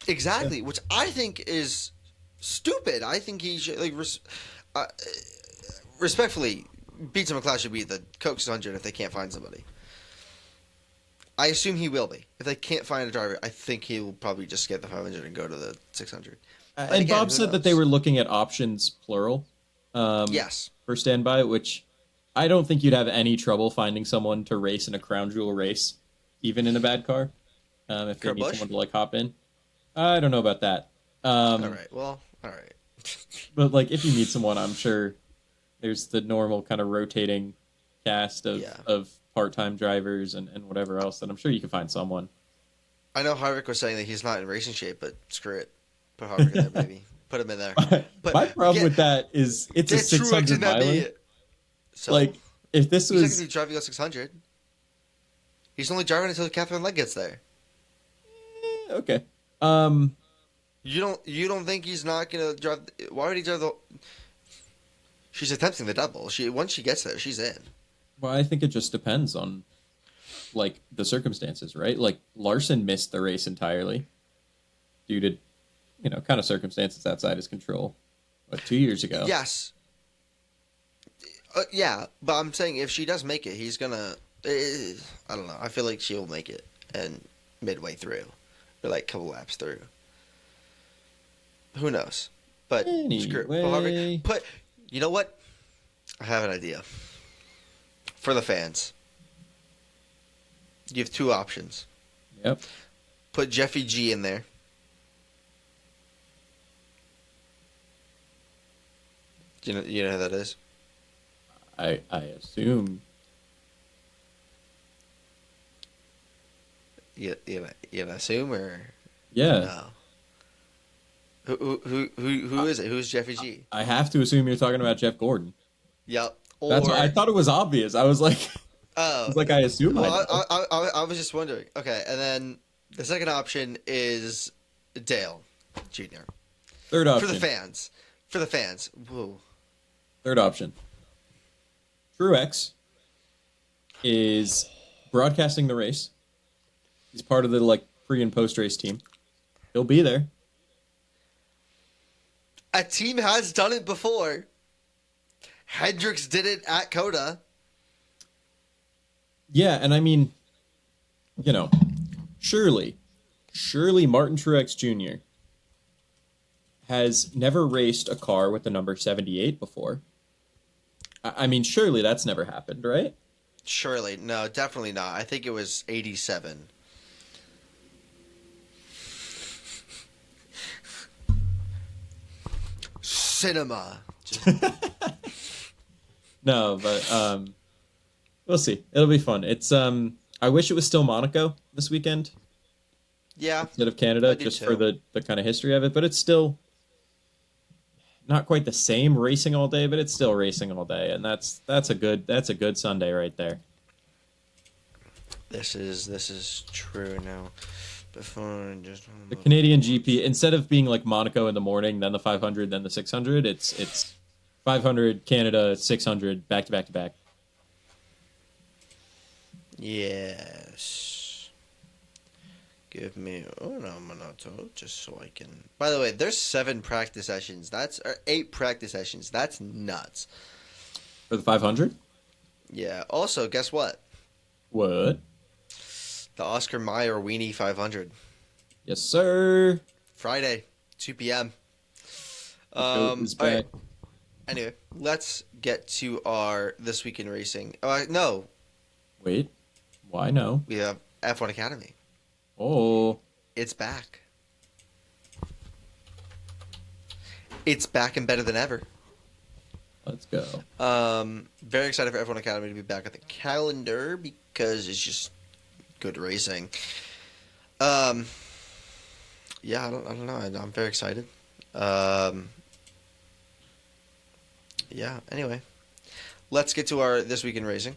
Exactly, which I think is stupid. I think he should uh, respectfully, Pizza McLeod should be the Coke 600 if they can't find somebody. I assume he will be. If they can't find a driver, I think he will probably just get the 500 and go to the 600. But and again, Bob who said that they knows? were looking at options plural, Yes. for standby, which I don't think you'd have any trouble finding someone to race in a crown jewel race, even in a bad car, if they Kurt need Busch? someone to like hop in. I don't know about that. All right. Well, all right. But like if you need someone, I'm sure there's the normal kind of rotating cast Yeah. of part-time drivers and whatever else that I'm sure you can find someone. I know Harvick was saying that he's not in racing shape, but screw it. Put Harvick in there, baby. Put him in there. But My problem with that is it's a get Truex 600 in that miler. be So Like if this he's not was gonna be driving a 600. He's only driving until Catherine Legg gets there. okay. You don't think he's not gonna drive? Why would he drive the? She's attempting the double. Once she gets there, she's in. Well, I think it just depends on like the circumstances, right? Like Larson missed the race entirely due to kind of circumstances outside his control. What, 2 years ago? Yes. Yeah, but I'm saying if she does make it, he's gonna. I don't know. I feel like she'll make it, and midway through, or like a couple laps through. Who knows? But screw it. Put Anyway. You know what? I have an idea for the fans. You have two options. Yep. Put Jeffy G in there. You know who that is? I assume. You assume or Yeah. no? Who is it? Who's Jeffy G? I have to assume you're talking about Jeff Gordon. Yep. That's Or why I thought it was obvious. I was like, oh, I assume I well, know. I was just wondering. Okay, and then the second option is Dale Jr. Third For option. the fans. For the fans. Whoa. Third option. Truex is broadcasting the race. He's part of the like pre and post race team. He'll be there. A team has done it before. Hendricks did it at Coda. Yeah, and I mean, surely Martin Truex Jr. has never raced a car with the number 78 before. I mean, surely that's never happened, right? Surely. No, definitely not. I think it was 87. Cinema. No, but we'll see. It'll be fun. It's I wish it was still Monaco this weekend Yeah. instead of Canada, I do just too. for the kind of history of it. But it's still not quite the same racing all day, but it's still racing all day, and that's a good Sunday right there. This is true now. Before just The Canadian GP, instead of being like Monaco in the morning, then the 500, then the 600, it's 500 Canada, 600 back to back to back. Yes. Give me una minuto, just so I can. By the way, there's 7 practice sessions. Or 8 practice sessions. That's nuts. For the 500? Yeah. Also, guess what? What? The Oscar Mayer Weenie 500. Yes, sir. Friday, 2 p.m. The goat is all right. back. Anyway, let's get to our This Week in Racing. No, Wait, why no? we have F1 Academy. Oh, It's back. It's back and better than ever. let's go. Very excited for F1 Academy to be back at the calendar because it's just good racing. Yeah, I don't know. I'm very excited. Yeah. Anyway, let's get to our This Week in Racing.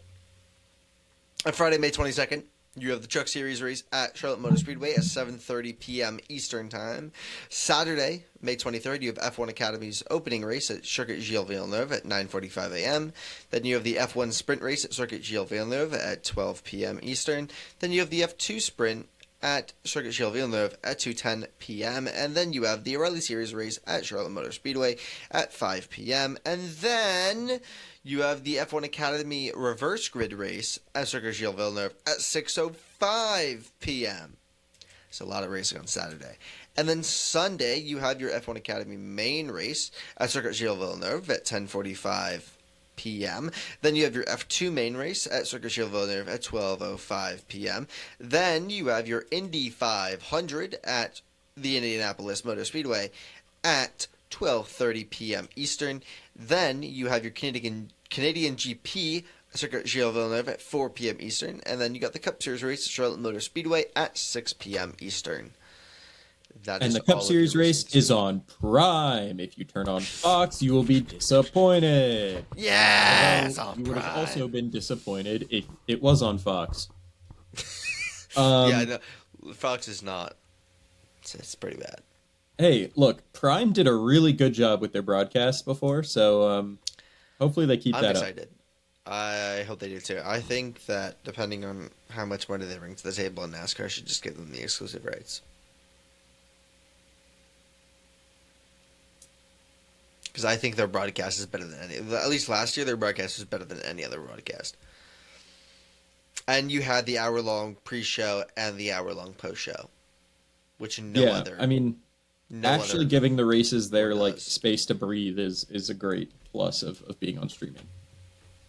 On Friday, May 22nd, you have the Truck Series race at Charlotte Motor Speedway at 7:30 p.m. Eastern Time. Saturday, May 23rd, you have F1 Academy's opening race at Circuit Gilles Villeneuve at 9:45 a.m. Then you have the F1 Sprint race at Circuit Gilles Villeneuve at 12 p.m. Eastern. Then you have the F2 Sprint at Circuit Gilles Villeneuve at 2:10 p.m. And then you have the O'Reilly Series race at Charlotte Motor Speedway at 5 p.m. And then you have the F1 Academy reverse grid race at Circuit Gilles Villeneuve at 6:05 p.m. It's a lot of racing on Saturday. And then Sunday, you have your F1 Academy main race at Circuit Gilles Villeneuve at 10:45 p.m. Then you have your F2 main race at Circuit Gilles Villeneuve at 12:05 p.m. Then you have your Indy 500 at the Indianapolis Motor Speedway at 12:30 p.m. Eastern. Then you have your Canadian GP Circuit Gilles Villeneuve at 4 p.m. Eastern. And then you got the Cup Series race at Charlotte Motor Speedway at 6 p.m. Eastern. And the Cup Series race is on Prime. If you turn on Fox, you will be disappointed. Yes, on you would have Prime. also been disappointed if it was on Fox. Yeah, no, Fox is not. It's pretty bad. Hey, look, Prime did a really good job with their broadcast before, so hopefully they keep I'm that excited. I hope they do too. I think that depending on how much money they bring to the table in NASCAR, should just give them the exclusive rights. Because I think their broadcast is better than any. At least last year, their broadcast was better than any other broadcast. And you had the hour-long pre-show and the hour-long post-show, which no other. I mean, actually giving the races their like does. space to breathe is a great plus of being on streaming.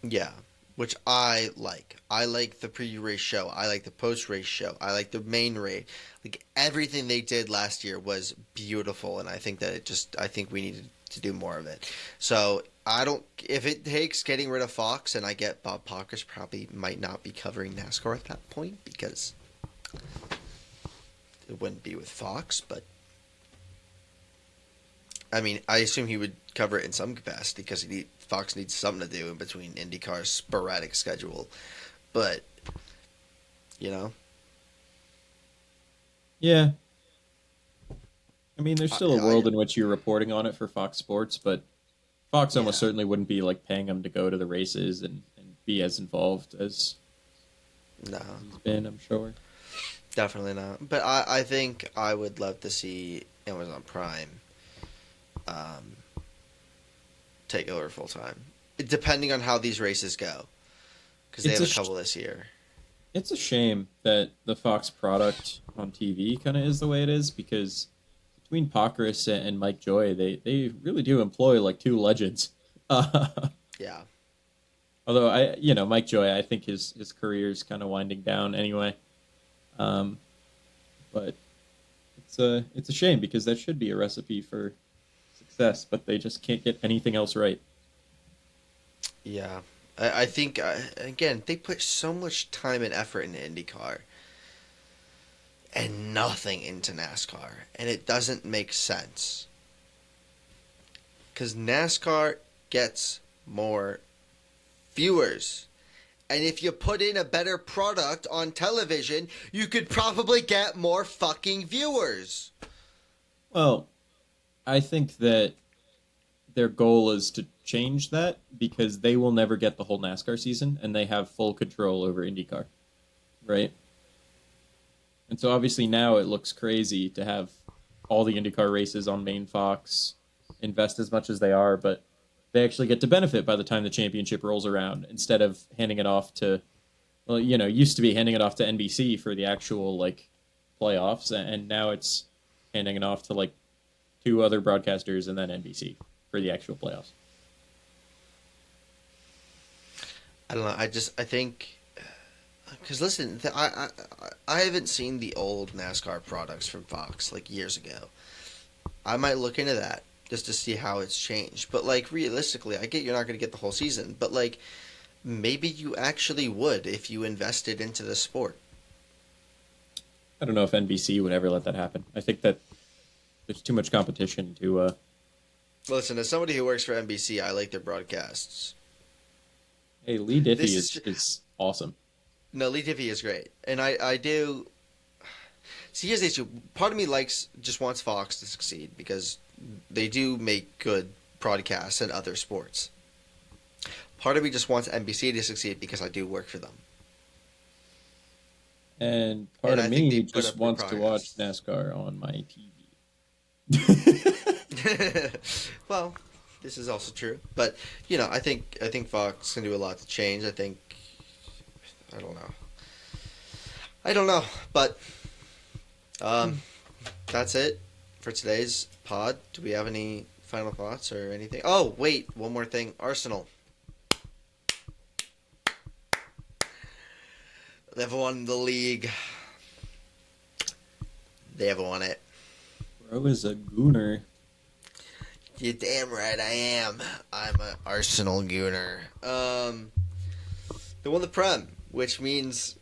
Yeah, which I like. I like the pre-race show. I like the post-race show. I like the main race. Like everything they did last year was beautiful, and I think that I think we needed to do more of it. So if it takes getting rid of Fox, and I get Bob Parker's probably might not be covering NASCAR at that point because it wouldn't be with Fox, but I mean, I assume he would cover it in some capacity because Fox needs something to do in between IndyCar's sporadic schedule. But, you know. Yeah. I mean, there's still a world in which you're reporting on it for Fox Sports, but Fox almost certainly wouldn't be like paying them to go to the races and be as involved as he's been, I'm sure. Definitely not. But I think I would love to see Amazon Prime take over full time, depending on how these races go, because they have a couple this year. It's a shame that the Fox product on TV kind of is the way it is, because between Pockrass and Mike Joy, they really do employ like two legends. Yeah. Although Mike Joy, I think his career is kind of winding down anyway. But it's a shame because that should be a recipe for success, but they just can't get anything else right. Yeah. I think, again, they put so much time and effort into IndyCar and nothing into NASCAR, and it doesn't make sense. Because NASCAR gets more viewers. And if you put in a better product on television, you could probably get more fucking viewers. Well, I think that their goal is to change that because they will never get the whole NASCAR season and they have full control over IndyCar, right? And so obviously now it looks crazy to have all the IndyCar races on main Fox, invest as much as they are, but they actually get to benefit by the time the championship rolls around instead of handing it off to, well, used to be handing it off to NBC for the actual like playoffs, and now it's handing it off to like two other broadcasters and then NBC for the actual playoffs. I don't know. I think, because listen, I haven't seen the old NASCAR products from Fox like years ago. I might look into that just to see how it's changed. But like realistically, I get you're not going to get the whole season, but like maybe you actually would if you invested into the sport. I don't know if NBC would ever let that happen. I think that there's too much competition to Listen, as somebody who works for NBC, I like their broadcasts. Hey, Lee Diffie This is awesome. no, Lee Diffie is great, and I do. See, here's the issue. Part of me just wants Fox to succeed because they do make good broadcasts in other sports. Part of me just wants NBC to succeed because I do work for them. And part And of I think they me put just up good wants to watch broadcasts. NASCAR on my Well, this is also true, but I think Fox can do a lot to change. I don't know. I don't know, but um, that's it for today's pod. Do we have any final thoughts or anything? Oh, wait, one more thing. Arsenal. They've won the league. They have won it. TV. Bro is a gooner. You're damn right I am. I'm an Arsenal gooner. They won the Prem, which means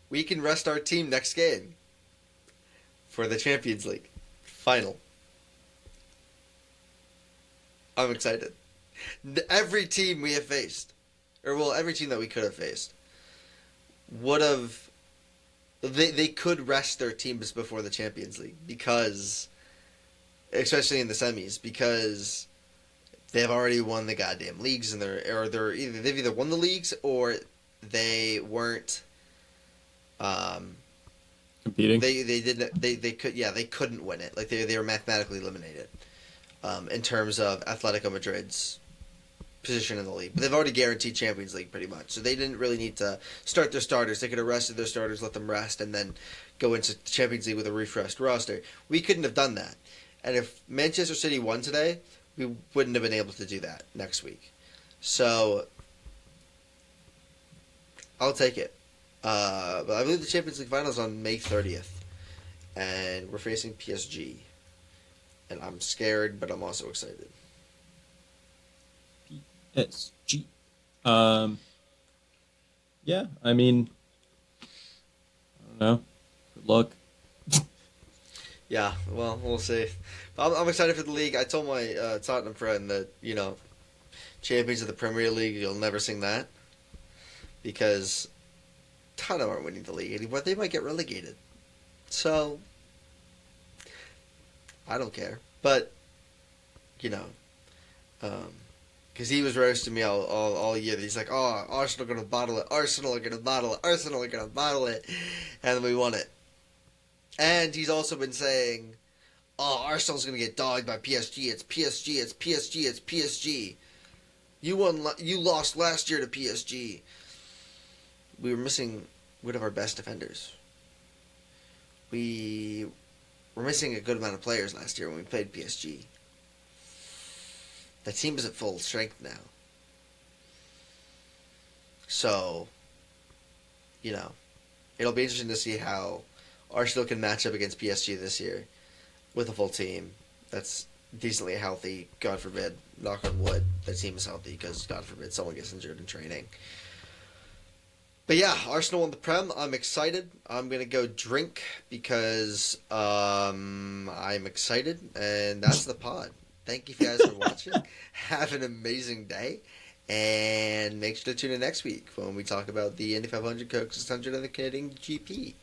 we can rest our team next game for the Champions League final. I'm excited. Every team we have faced, or well, every team that we could have faced, would have they could rest their teams before the Champions League because, especially in the semis, because they've already won the goddamn leagues and they've either won the leagues or they weren't. Competing. They didn't they couldn't win it, like they were mathematically eliminated in terms of Atletico Madrid's position in the league. But they've already guaranteed Champions League pretty much, so they didn't really need to start their starters. They could have rested their starters, let them rest, and then go into Champions League with a refreshed roster. We couldn't have done that, and if Manchester City won today, we wouldn't have been able to do that next week. So I'll take it. But I believe the Champions League final is on May 30th, and we're facing PSG. And I'm scared, but I'm also excited. PSG. Um, yeah, I mean, I don't know. Good luck. Yeah, well, we'll see. I'm excited for the league. I told my Tottenham friend that, champions of the Premier League, you'll never sing that. Because Tottenham aren't winning the league anymore. They might get relegated. So, I don't care. But, because he was roasting me all year. He's like, oh, Arsenal are going to bottle it. Arsenal are going to bottle it. Arsenal are going to bottle it. And then we won it. And he's also been saying, oh, Arsenal's going to get dogged by PSG. It's PSG. It's PSG. It's PSG. You lost last year to PSG. We were missing one of our best defenders. We were missing a good amount of players last year when we played PSG. The team is at full strength now. So, it'll be interesting to see how Arsenal can match up against PSG this year with a full team that's decently healthy. God forbid, knock on wood, the team is healthy because God forbid someone gets injured in training. But yeah, Arsenal won the Prem. I'm excited. I'm going to go drink because I'm excited. And that's the pod. Thank you guys for watching. Have an amazing day. And make sure to tune in next week when we talk about the Indy 500, Coke 600, and the Canadian GP.